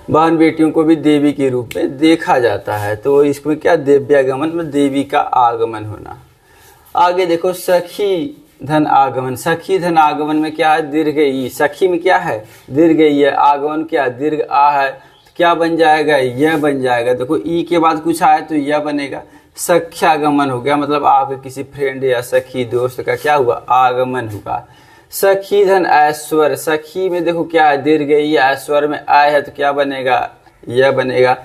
बहन बेटियों को भी देवी के रूप में देखा जाता है। तो इसमें क्या, दिव्यागमन में देवी का आगमन होना। आगे देखो सखी धन आगमन, सखी धन आगमन में क्या है, दीर्घ ई। सखी में क्या है, दीर्घ ई है, आगमन क्या, दीर्घ आ है, तो क्या बन जाएगा, यह बन जाएगा। देखो ई के बाद कुछ आए तो यह बनेगा। सख्यागमन हो गया, मतलब आपके किसी फ्रेंड या सखी दोस्त का क्या हुआ, आगमन हुआ। सखी धन ऐश्वर्य, सखी में देखो क्या है दीर्घ ई, ऐश्वर्य में आय है तो क्या बनेगा, यह बनेगा।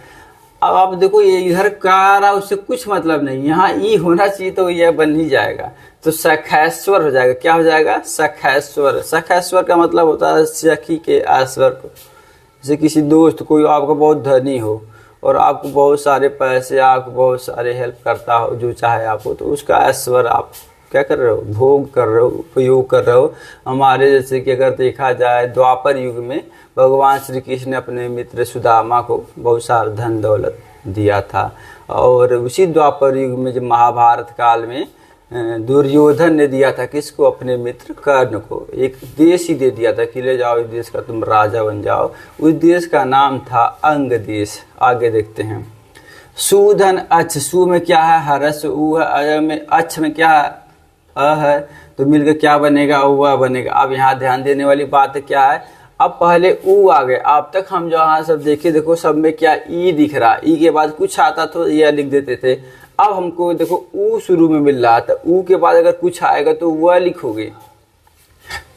अब आप देखो ये इधर का आ रहा उससे कुछ मतलब नहीं, यहाँ ई होना चाहिए तो यह बन ही जाएगा, तो सखैश्वर हो जाएगा। क्या हो जाएगा, सखैश्वर। सखैश्वर का मतलब होता है सखी के ऐश्वर्य को, जैसे किसी दोस्त कोई आपका बहुत धनी हो और आपको बहुत सारे पैसे, आपको बहुत सारे हेल्प करता हो, जो चाहे आपको, तो उसका ऐश्वर्य आप क्या कर रहे हो, भोग कर रहे हो, उपयोग कर रहे हो। हमारे जैसे कि अगर देखा जाए द्वापर युग में भगवान श्री कृष्ण ने अपने मित्र सुदामा को बहुत सारा धन दौलत दिया था, और उसी द्वापर युग में जब महाभारत काल में दुर्योधन ने दिया था किसको, अपने मित्र कर्ण को एक देश ही दे दिया था कि ले जाओ इस देश का तुम राजा बन जाओ। उस देश का नाम था अंग देश। आगे देखते हैं, सुधन अच्छ, सु में क्या है हरस उ है, अय में अच्छ में क्या है अ है, तो मिलकर क्या बनेगा, वह बनेगा। अब यहाँ ध्यान देने वाली बात क्या है, अब पहले ऊ आ गए, अब तक हम जहाँ सब देखे देखो सब में क्या ई दिख रहा, ई के बाद कुछ आता तो यह लिख देते थे। अब हमको देखो ऊ शुरू में मिल रहा था, ऊ के बाद अगर कुछ आएगा तो वह लिखोगे,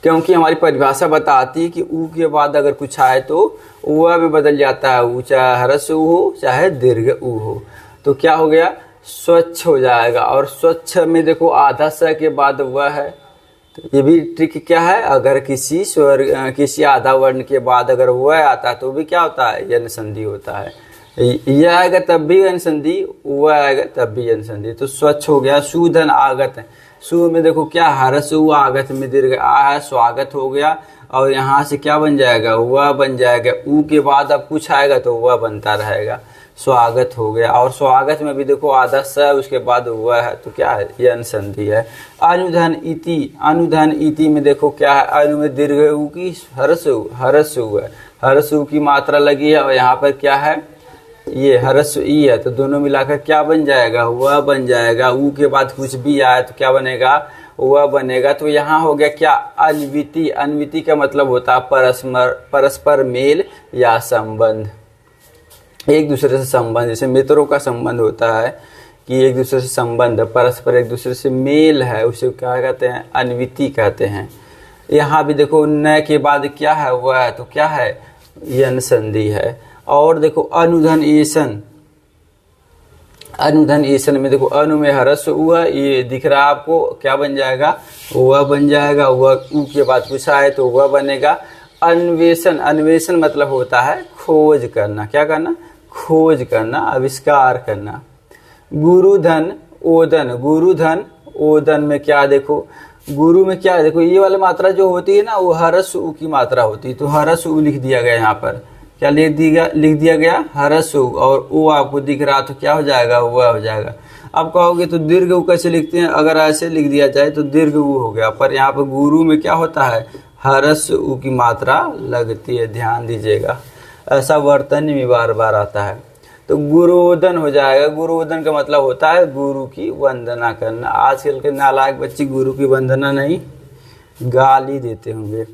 क्योंकि हमारी परिभाषा बताती है कि ऊ के बाद अगर कुछ आए तो वह में बदल जाता है, ऊ चाहे हरस ऊ हो चाहे दीर्घ ऊ हो, तो क्या हो गया, स्वच्छ हो जाएगा। और स्वच्छ में देखो आधा स के बाद वह है, तो ये भी ट्रिक क्या है, अगर किसी स्वर किसी आधा वर्ण के बाद अगर वह आता है तो भी क्या होता है, यन संधि होता है। यह आएगा तब भी यन संधि, वह आएगा तब भी यन संधि, तो स्वच्छ हो गया। सुधन आगत, सु में देखो क्या हरस उ, आगत में दीर्घ आ है, स्वागत हो गया। और यहाँ से क्या बन जाएगा, वह बन जाएगा। ऊ के बाद अब कुछ आएगा तो वह बनता रहेगा, स्वागत हो गया। और स्वागत में भी देखो आधा स उसके बाद वह है, तो क्या है, यन संधि है। अनुधन इति, अनुधन इति में देखो क्या है, अनु में दीर्घ ऊ की हरस उ, हरस उ है, हरस उ की मात्रा लगी है, और यहाँ पर क्या है, ये हरस ई है, तो दोनों मिलाकर क्या बन जाएगा, वह बन जाएगा। ऊ के बाद कुछ भी आया तो क्या बनेगा, वह बनेगा। तो यहाँ हो गया क्या, अन्विति। अन्विति का मतलब होता है परस्पर मेल या संबंध, एक दूसरे से संबंध, जैसे मित्रों का संबंध होता है कि एक दूसरे से संबंध, परस्पर एक दूसरे से मेल है, उसे क्या कहते हैं, अन्विति कहते हैं। यहाँ भी देखो न के बाद क्या है, वह है, तो क्या है, यन संधि है। और देखो अनुधन ईसन, अनुधन ईसन में देखो अनु में हरस हुआ, ये दिख रहा है आपको, क्या बन जाएगा, वह बन जाएगा। वह ऊ के बाद कुछ आए तो वह बनेगा। अन्वेषण, अन्वेषण मतलब होता है खोज करना, क्या करना, खोज करना, आविष्कार करना। गुरुधन ओदन, गुरुधन ओदन में क्या देखो, गुरु में क्या है, देखो ये वाली मात्रा जो होती है ना वो हरस उ की मात्रा होती है, तो हरस उ लिख दिया गया। यहाँ पर क्या लिख दिया गया, हरस उ, और ओ आपको दिख रहा तो क्या हो जाएगा, वह हो जाएगा। अब कहोगे तो दीर्घ उ कैसे लिखते हैं, अगर ऐसे लिख दिया जाए तो दीर्घ उ हो गया, पर यहाँ पर गुरु में क्या होता है, हरस उ की मात्रा लगती है, ध्यान दीजिएगा। ऐसा वर्तन में बार बार आता है। तो गुरुओदन हो जाएगा। गुरुओदन का मतलब होता है गुरु की वंदना करना। आजकल के नालायक बच्चे गुरु की वंदना नहीं, गाली देते होंगे।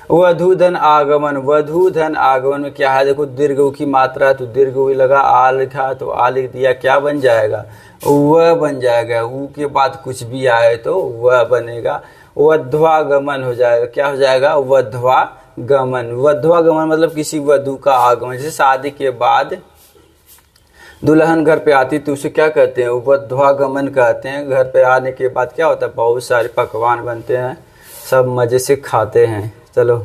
वधूधन आगमन, वधूधन आगमन में क्या है, देखो दीर्घ उ की मात्रा, तो दीर्घ उ लगा, आ लिखा तो आ लिख दिया, क्या बन जाएगा, वह बन जाएगा। ऊ के बाद कुछ भी आए तो वह बनेगा। वध्वागमन हो जाएगा, क्या हो जाएगा, वध्वागमन। वध्वागमन मतलब किसी वधु का आगमन, जैसे शादी के बाद दुल्हन घर पे आती तो उसे क्या कहते हैं, वध्वागमन कहते हैं। घर पे आने के बाद क्या होता है, बहुत सारे पकवान बनते हैं, सब मजे से खाते हैं। चलो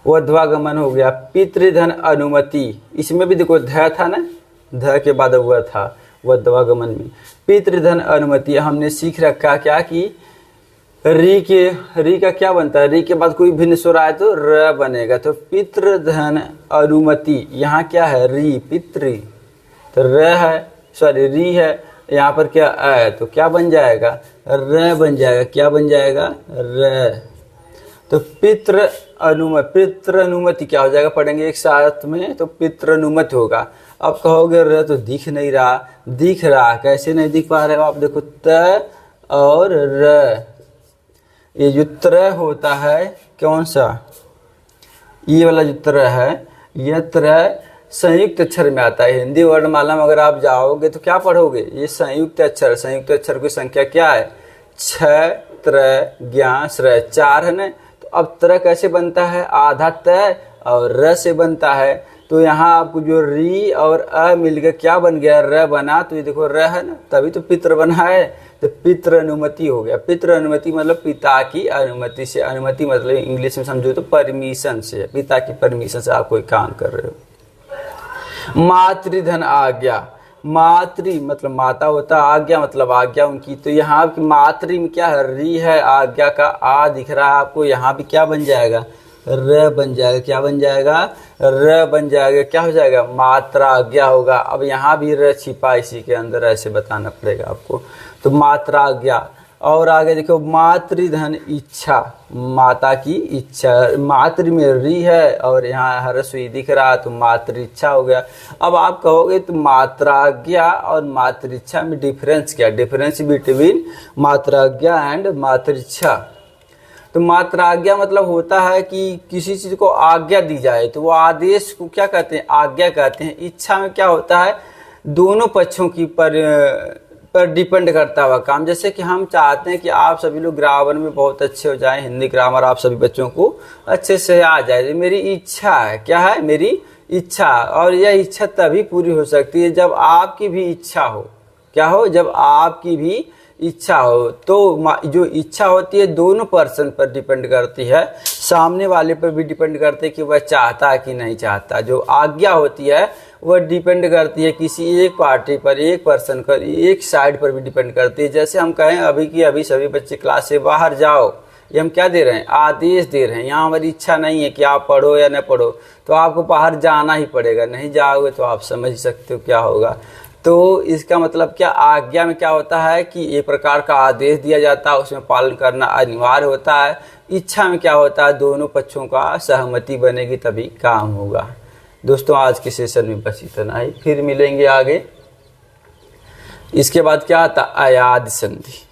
वध्वागमन हो गया। पितृधन अनुमति, इसमें भी देखो ध था ना, ध के बाद वह था वध्वागमन में। पितृधन अनुमति हमने सीख रखा क्या कि री का क्या बनता है, री के बाद कोई भिन्न स्वर आए तो र बनेगा, तो पितृधन अनुमति। यहाँ क्या है, री, पितृ, तो र है, सॉरी री है, यहाँ पर क्या है तो क्या बन जाएगा, र बन जाएगा। क्या बन जाएगा, र। तो पितृ अनुमति क्या हो जाएगा, पढ़ेंगे एक साथ में, तो पितृ अनुमति होगा। अब कहोगे र तो दिख नहीं रहा, दिख रहा, कैसे नहीं दिख पा रहे हो आप, देखो त और र, ये जो त्र होता है कौन सा, ये वाला जो त्र है, यह त्र संयुक्त अक्षर में आता है। हिंदी वर्णमाला में अगर आप जाओगे तो क्या पढ़ोगे, ये संयुक्त अक्षर, संयुक्त अक्षर की संख्या क्या है, 6 त्र ज्ञा श्र 4 है ना। तो अब त्र कैसे बनता है, आधा त और र से बनता है। तो यहाँ आपको जो री और अ मिलकर क्या बन गया, र बना। तो ये देखो र है ना, तभी तो पितृ बना है। तो पितृ अनुमति हो गया। पितृ अनुमति मतलब पिता की अनुमति से। अनुमति मतलब इंग्लिश में समझो तो परमिशन से, पिता की परमिशन से आप कोई काम कर रहे हो। मातृधन आज्ञा, मातृ मतलब माता होता, आज्ञा मतलब आज्ञा उनकी। तो यहाँ की मातृ में क्या है, री है, आज्ञा का आ दिख रहा है आपको, यहाँ भी क्या बन जाएगा, र बन जाएगा। क्या बन जाएगा, र बन जाएगा। क्या हो जाएगा, मात्रा आज्ञा होगा। अब यहाँ भी र छिपा इसी के अंदर, ऐसे बताना पड़ेगा आपको। तो मात्रा आज्ञा। और आगे देखो मातृधन इच्छा, माता की इच्छा। मातृ में री है और यहाँ हरस्वी दिख रहा, तो मातृ इच्छा हो गया। अब आप कहोगे तो मात्राज्ञा और मातृइच्छा में डिफरेंस क्या, डिफरेंस बिटवीन मात्राज्ञा एंड मातृइच्छा। तो मात्राज्ञा मतलब होता है कि किसी चीज को आज्ञा दी जाए, तो वो आदेश को क्या कहते हैं, आज्ञा कहते हैं। इच्छा में क्या होता है, दोनों पक्षों की पर डिपेंड करता हुआ काम। जैसे कि हम चाहते हैं कि आप सभी लोग ग्रामर में बहुत अच्छे हो जाएं, हिंदी ग्रामर आप सभी बच्चों को अच्छे से आ जाए। मेरी इच्छा है, क्या है, मेरी इच्छा। और यह इच्छा तभी पूरी हो सकती है जब आपकी भी इच्छा हो। क्या हो, जब आपकी भी इच्छा हो। तो जो इच्छा होती है दोनों पर्सन पर डिपेंड करती है, सामने वाले पर भी डिपेंड करती है कि वह चाहता है कि नहीं चाहता। जो आज्ञा होती है वह डिपेंड करती है किसी एक पार्टी पर, एक पर्सन पर, एक साइड पर भी डिपेंड करती है। जैसे हम कहें अभी की अभी सभी बच्चे क्लास से बाहर जाओ, ये हम क्या दे रहे हैं, आदेश दे रहे हैं। यहाँ हमारी इच्छा नहीं है कि आप पढ़ो या न पढ़ो, तो आपको बाहर जाना ही पड़ेगा। नहीं जाओगे तो आप समझ सकते हो क्या होगा। तो इसका मतलब क्या, आज्ञा में क्या होता है कि एक प्रकार का आदेश दिया जाता है, उसमें पालन करना अनिवार्य होता है। इच्छा में क्या होता है, दोनों पक्षों का सहमति बनेगी तभी काम होगा। दोस्तों आज के सेशन में बस इतना ही, फिर मिलेंगे आगे। इसके बाद क्या आता, अयाद संधि।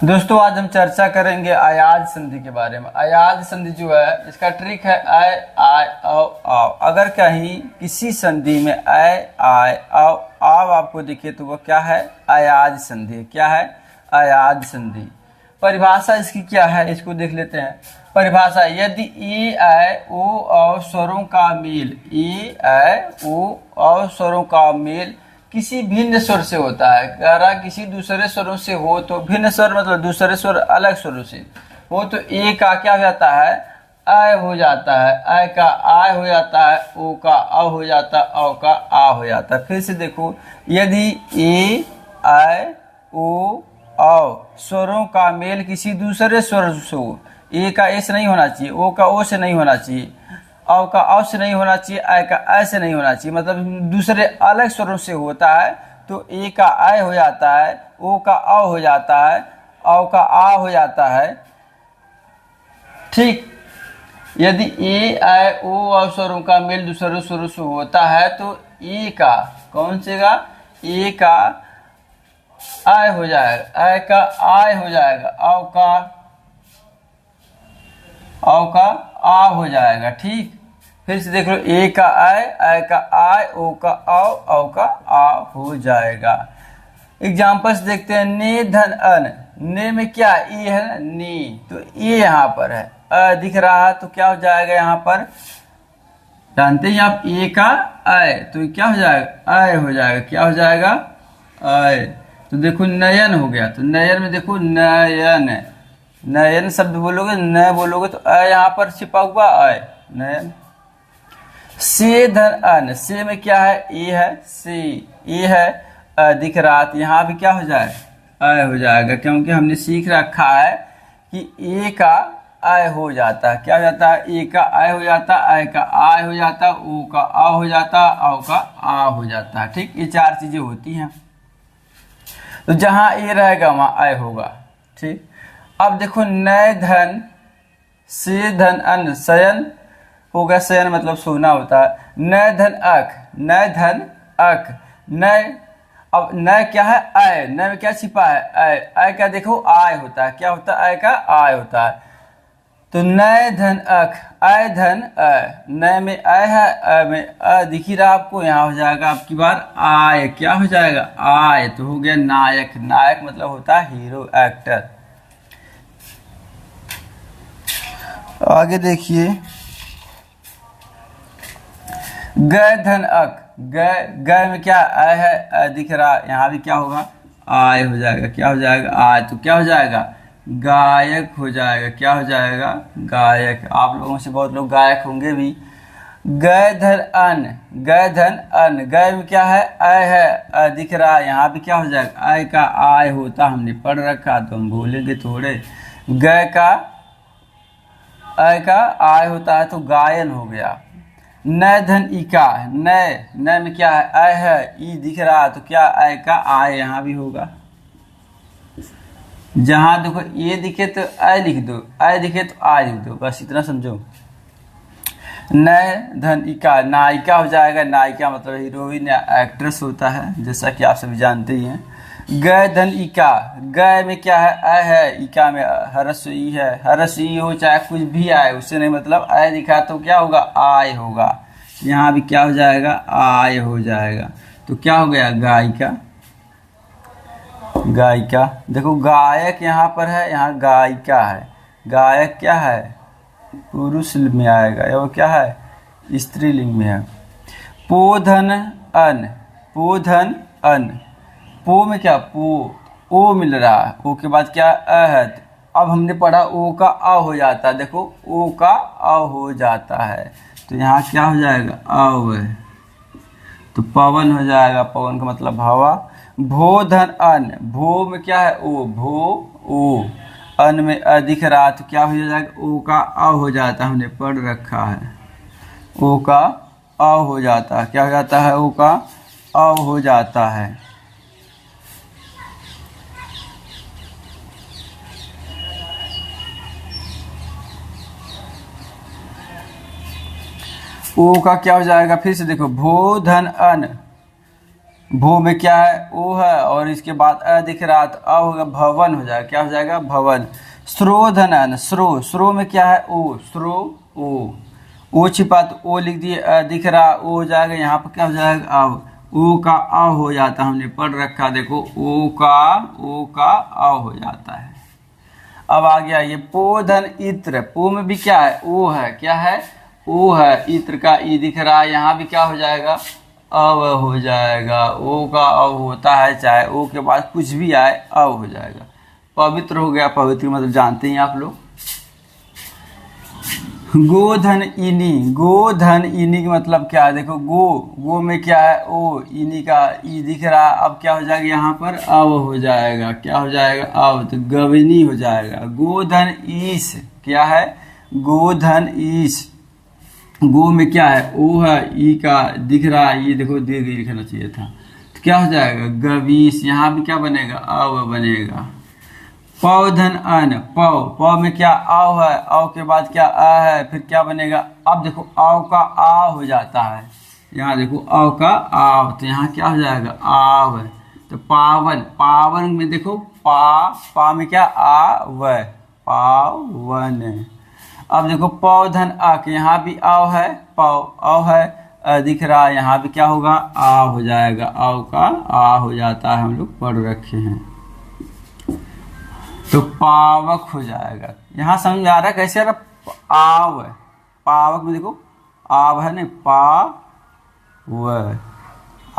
दोस्तों आज हम चर्चा करेंगे अयाद संधि के बारे में। अयाद संधि जो है इसका ट्रिक है अ आय औ आव। अगर कहीं किसी संधि में अ आय औ आव आपको दिखे तो वो क्या है, अयाद संधि। क्या है, अयाद संधि। परिभाषा इसकी क्या है, इसको देख लेते हैं। परिभाषा, यदि ए ऐ ओ औ स्वरों का मेल, ए ऐ ओ औ स्वरों का मेल किसी भिन्न स्वर से होता है। कह रहा किसी दूसरे स्वरों से हो, तो भिन्न स्वर मतलब दूसरे स्वर अलग स्वरों से हो, तो ए का क्या हो जाता है, अ हो जाता है, अ का आ हो जाता है, ओ का अ हो जाता है, औ का आ हो जाता है। फिर से देखो, यदि ए ऐ ओ औ स्वरों का मेल किसी दूसरे स्वर से हो, ए का ए से नहीं होना चाहिए, ओ का ओ से नहीं होना चाहिए, औ का औ से नहीं होना चाहिए, ऐ का ऐ से नहीं होना चाहिए, मतलब दूसरे अलग स्वरों से होता है, तो ए का ऐ हो जाता है, ओ का औ हो जाता है, औ का आ हो जाता है। ठीक, यदि ए ऐ ओ और स्वरों का मेल दूसरे स्वरों से होता है तो ए का कौन से का, ए का आय हो जाएगा, आय का आय हो जाएगा, औ का आ हो जाएगा। ठीक, फिर से देख लो, ए का आय का आय, ओ का औ का आ हो जाएगा। एग्जाम्पल्स देखते हैं। ने धन अन, ने में क्या ए है ना, ने, तो ए यहाँ पर है, अ दिख रहा है, तो क्या हो जाएगा यहाँ पर, जानते हैं आप, ए का आय, तो क्या हो जाएगा, आय हो जाएगा। क्या हो जाएगा, आय। तो देखो नयन हो गया, तो नयन में देखो नयन, नयन शब्द बोलोगे, न बोलोगे तो अ यहाँ पर छिपा हुआ अय, नयन। से धन अन, से में क्या है, ए है, से ए है, दिख रहा, तो यहाँ भी क्या हो जाए, अय हो जाएगा, क्योंकि हमने सीख रखा है कि ए का आय हो जाता है। क्या हो जाता है, ए का आय हो जाता है, आय का आय हो जाता है, ओ का आ हो जाता है, औ का आ हो जाता है। ठीक, ये चार चीजें होती हैं। तो जहां ए रहेगा वहां आय होगा। ठीक, अब देखो नय धन, से धन अन, शयन हो गया, शयन मतलब सोना होता है। नय धन अक, नय धन अक, नय, अब नय क्या है, आय, नय में क्या छिपा है, आय, आय का देखो आय होता है, क्या होता है, आय का आय होता है। तो नय धन अख, अय धन अ, नय में अ है, अ में अ दिख ही रहा आपको, यहाँ हो जाएगा आपकी बार आय। क्या हो जाएगा? आय। तो हो गया नायक। नायक मतलब होता है हीरो, एक्टर। आगे देखिए, ग धन अक, ग में क्या अ है, अ दिख रहा, यहाँ भी क्या होगा? आय हो जाएगा। क्या हो जाएगा? आय। तो क्या हो जाएगा? गायक हो जाएगा। क्या हो जाएगा? गायक। आप लोगों से बहुत लोग गायक होंगे भी। ग धन अन, ग धन अन, ग में क्या है? अ है, अ दिख रहा, यहाँ भी क्या हो जाएगा? अय का आय होता, हमने पढ़ रखा तो हम भूलेंगे थोड़े। ग का अय का आय होता है तो गायन हो गया। नय धन इका, नय, नय में क्या है? अय है, ई दिख रहा तो क्या अय का आय यहाँ भी होगा। जहां देखो ये दिखे तो अय लिख दो, अय दिखे तो आय लिख दो, बस इतना समझो। नय धन इका, नायिका हो जाएगा। नायिका मतलब हीरोइन या एक्ट्रेस होता है, जैसा कि आप सभी जानते ही हैं। ग धन इका, ग में क्या है? अ है, इका में हरस ई है, हरस ई हो चाहे कुछ भी आए, उससे नहीं मतलब, अय दिखा तो क्या होगा? आय होगा। यहाँ भी क्या हो जाएगा? आय हो जाएगा। तो क्या हो गया? गायिका। गायिका। देखो गायक यहाँ पर है, यहाँ गायिका है। गायक क्या है? पुरुष में आएगा, और क्या है? स्त्रीलिंग में है। पोधन अन, पोधन अन, पो में क्या? पो, ओ मिल रहा है, ओ के बाद क्या? अ है। अब हमने पढ़ा ओ का अ हो जाता है, देखो ओ का अ हो जाता है, तो यहाँ क्या हो जाएगा? अव। तो पवन हो जाएगा। पवन का मतलब हवा। भो धन अन, भो में क्या है? ओ, भो ओ, अन में अ दिख रहा तो क्या हो जाएगा? ओ का अ हो जाता है, हमने पढ़ रखा है। ओ का अ हो जाता है। क्या हो जाता है? ओ का अ हो जाता है। ओ का क्या हो जाएगा? फिर से देखो, भो धन अन, भो में क्या है? ओ है, और इसके बाद अ दिख रहा तो अ होगा, भवन हो जाएगा। क्या हो जाएगा? भवन। स्रो धन अन, स्रो, स्रो में क्या है? ओ, स्रो ओ छिपा तो ओ लिख दिए, अ दिख रहा ओ हो जाएगा, यहाँ पर क्या हो जाएगा? अब ओ का अ हो जाता, हमने पढ़ रखा, देखो ओ का अ हो जाता है। अब आ गया ये पोधन इत्र, पो में भी क्या है? ओ है। क्या है? ओ है। इत्र का ई दिख रहा है, यहाँ भी क्या हो जाएगा? अव हो जाएगा। ओ का अव होता है, चाहे ओ के बाद कुछ भी आए अव हो जाएगा। पवित्र हो गया। पवित्र मतलब जानते हैं आप लोग। गोधन इनी, गोधन इनी का मतलब क्या है? देखो गो में क्या है? ओ, इनी का ई दिख रहा, अब क्या हो जाएगा? यहाँ पर अव हो जाएगा। क्या हो जाएगा? अव। तो गविनी हो जाएगा। गोधन ईश, क्या है? गोधन ईश, गो में क्या है? ओ है, ई का दिख रहा है, ये देखो दीर्घ लिखना चाहिए था, तो क्या हो जाएगा? गवीश। यहाँ भी क्या बनेगा? अव बनेगा। पौधन अन, पौ में क्या? आव है, आव के बाद क्या? आ है, फिर क्या बनेगा? अब देखो आव का आ हो जाता है, यहाँ देखो आव का आव, तो यहाँ क्या हो जाएगा? आव। तो पावन, पावन में देखो पा में क्या? आव, पावन। अब देखो पौधन अक, यहाँ भी आव है, आव है, दिख रहा है, यहाँ भी क्या होगा? आ हो जाएगा। आव का आ हो जाता है, हम लोग पढ़ रखे हैं। तो पावक हो जाएगा। यहाँ समझ आ रहा है कैसे आ रहा? आव, पावक में देखो आव है ना,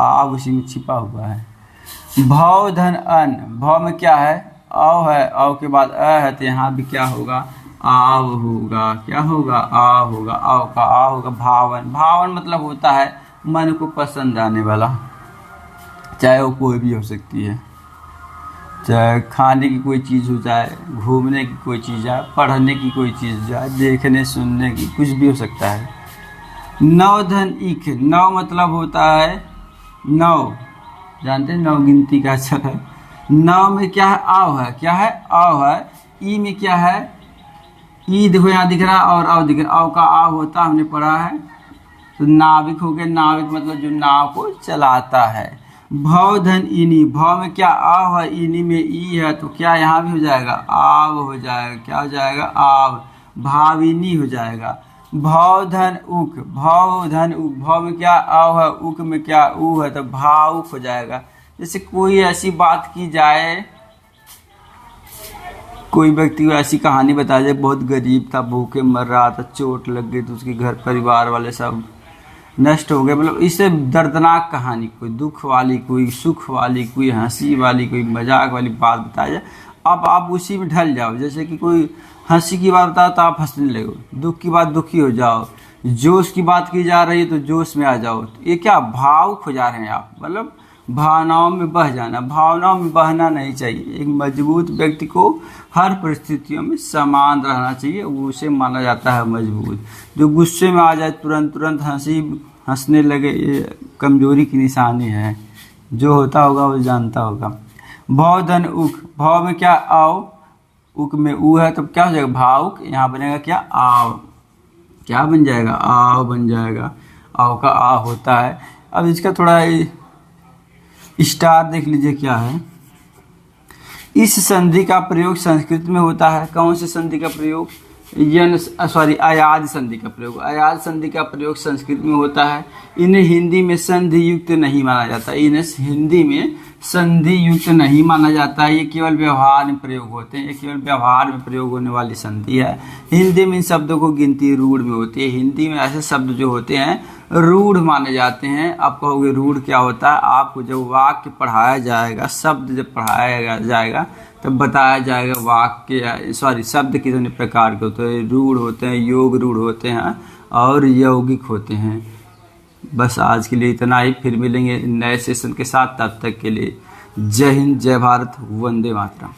आव उसी में छिपा हुआ है। भव धन अन, भव में क्या है? अव है, अव के बाद अ है, तो यहाँ भी क्या होगा? आव होगा। क्या होगा? आव होगा। आव का आ होगा। भावन, भावन मतलब होता है मन को पसंद आने वाला, चाहे वो कोई भी हो सकती है, चाहे खाने की कोई चीज़ हो जाए, घूमने की कोई चीज़ है, पढ़ने की कोई चीज़ जाए, देखने सुनने की, कुछ भी हो सकता है। नौ धन इक, नौ मतलब होता है नौ, जानते हैं नौ गिनती का अक्षर है। नौ में क्या है? आव है। क्या है? आव है। ई में क्या है? ई देखो यहाँ दिख रहा है, और आव दिख रहा है, आव का आव होता हमने पढ़ा है। तो नाविक हो गया। नाविक मतलब जो नाव को चलाता है। भव धन इनी, भव में क्या? आव है, इनी में ई है, तो क्या यहाँ भी हो जाएगा? आव हो जाएगा। क्या हो जाएगा? आव। भाविनी हो जाएगा। भव धन उक, भव धन उक, भव में क्या अव है, उक में क्या उ है, तो भावुक हो जाएगा। जैसे कोई ऐसी बात की जाए, कोई व्यक्ति को ऐसी कहानी बता जाए, बहुत गरीब था, भूखे मर रहा था, चोट लग गई तो उसके घर परिवार वाले सब नष्ट हो गए, मतलब इससे दर्दनाक कहानी, कोई दुख वाली, कोई सुख वाली, कोई हंसी वाली, कोई मजाक वाली बात बताया जाए, अब आप उसी में ढल जाओ। जैसे कि कोई हंसी की बात बताओ तो आप हंसने लगो, दुख की बात दुखी हो जाओ, जोश की बात की जा रही है तो जोश में आ जाओ। तो ये क्या, भावुक हो जा रहे हैं आप, मतलब भावनाओं में बह जाना। भावनाओं में बहना नहीं चाहिए। एक मजबूत व्यक्ति को हर परिस्थितियों में समान रहना चाहिए, वो उसे माना जाता है मजबूत। जो गुस्से में आ जाए तुरंत हंसने लगे, ये कमजोरी की निशानी है। जो होता होगा वो जानता होगा। भव धन उक, भव में क्या आओ, उक में ऊ है, तो क्या हो जाएगा भावुक। यहाँ बनेगा क्या आव, क्या बन जाएगा आव बन जाएगा। आव का आ होता है। अब इसका थोड़ा स्टार देख लीजिए क्या है। इस संधि का प्रयोग संस्कृत में होता है। कौन से संधि का प्रयोग, अयाज संधि का प्रयोग। अयाज संधि का प्रयोग संस्कृत में होता है। इन्हें हिंदी में संधि युक्त नहीं माना जाता। इन्हें हिंदी में संधि युक्त नहीं माना जाता है। ये केवल व्यवहार में प्रयोग होते हैं। ये केवल व्यवहार में प्रयोग होने वाली संधि है। हिंदी में इन शब्दों को गिनती रूढ़ में होती है। हिंदी में ऐसे शब्द जो होते हैं रूढ़ माने जाते हैं। आप कहोगे रूढ़ क्या होता है, आपको जब वाक्य पढ़ाया जाएगा, शब्द जब पढ़ाया जाएगा तब बताया जाएगा वाक्य शब्द कितने प्रकार के होते हैं। रूढ़ होते हैं, योग रूढ़ होते हैं और यौगिक होते हैं। बस आज के लिए इतना ही, फिर मिलेंगे नए सेशन के साथ। तब तक के लिए जय हिंद, जय भारत, वंदे मातरम।